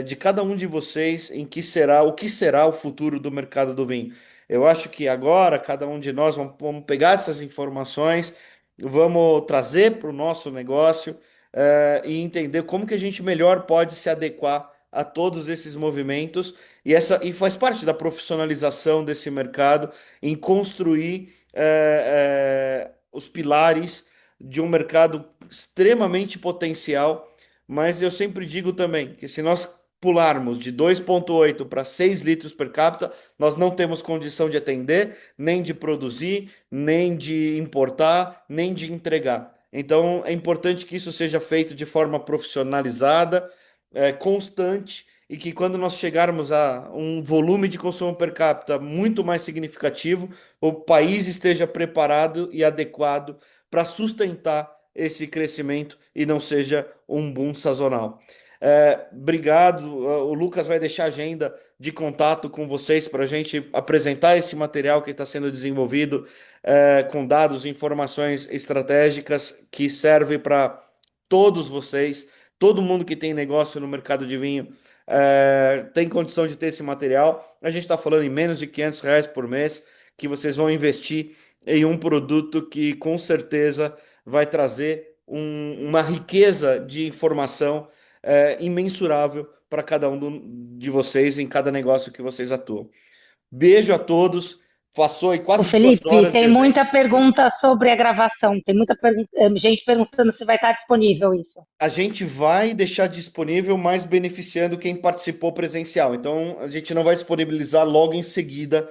de cada um de vocês em o que será o futuro do mercado do vinho. Eu acho que agora cada um de nós vamos pegar essas informações, vamos trazer para o nosso negócio e entender como que a gente melhor pode se adequar a todos esses movimentos e faz parte da profissionalização desse mercado em construir os pilares de um mercado extremamente potencial, mas eu sempre digo também que se nós pularmos de 2,8 para 6 litros per capita, nós não temos condição de atender, nem de produzir, nem de importar, nem de entregar. Então, é importante que isso seja feito de forma profissionalizada, constante, e que quando nós chegarmos a um volume de consumo per capita muito mais significativo, o país esteja preparado e adequado para sustentar esse crescimento e não seja um boom sazonal. Obrigado. O Lucas vai deixar agenda de contato com vocês para a gente apresentar esse material que está sendo desenvolvido com dados e informações estratégicas que servem para todos vocês, todo mundo que tem negócio no mercado de vinho tem condição de ter esse material. A gente está falando em menos de R$ 500 por mês que vocês vão investir em um produto que com certeza vai trazer uma riqueza de informação imensurável para cada um de vocês em cada negócio que vocês atuam. Beijo a todos. Passou aí Ô quase duas Felipe, horas de tem evento. muita pergunta sobre a gravação, tem muita gente perguntando se vai estar disponível isso. A gente vai deixar disponível, mas beneficiando quem participou presencial. Então, a gente não vai disponibilizar logo em seguida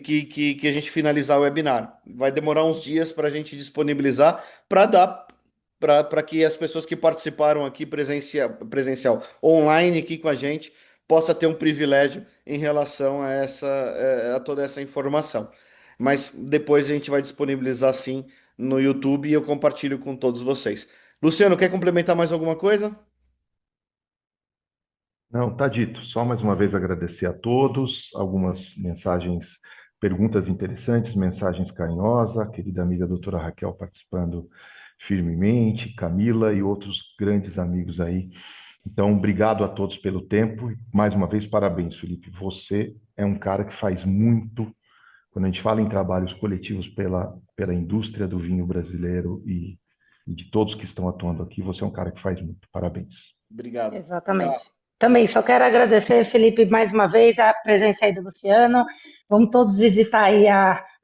que a gente finalizar o webinar. Vai demorar uns dias para a gente disponibilizar para dar para que as pessoas que participaram aqui presencial online aqui com a gente possa ter um privilégio em relação a toda essa informação. Mas depois a gente vai disponibilizar sim no YouTube e eu compartilho com todos vocês. Luciano, quer complementar mais alguma coisa? Não, tá dito. Só mais uma vez agradecer a todos, algumas mensagens, perguntas interessantes, mensagens carinhosas, a querida amiga doutora Raquel participando firmemente, Camila e outros grandes amigos aí. Então, obrigado a todos pelo tempo. Mais uma vez, parabéns, Felipe. Você é um cara que faz muito quando a gente fala em trabalhos coletivos pela indústria do vinho brasileiro e de todos que estão atuando aqui. Você é um cara que faz muito. Parabéns. Obrigado. Exatamente. Também só quero agradecer, Felipe, mais uma vez a presença aí do Luciano. Vamos todos visitar aí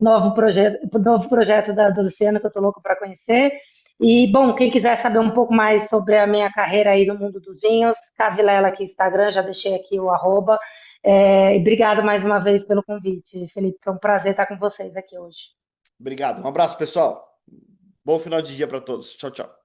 o novo projeto do Luciano, que eu estou louco para conhecer. E, bom, quem quiser saber um pouco mais sobre a minha carreira aí no mundo dos vinhos, Cavilela aqui no Instagram, já deixei aqui o arroba. E obrigado mais uma vez pelo convite, Felipe. Foi um prazer estar com vocês aqui hoje. Obrigado. Um abraço, pessoal. Bom final de dia para todos. Tchau, tchau.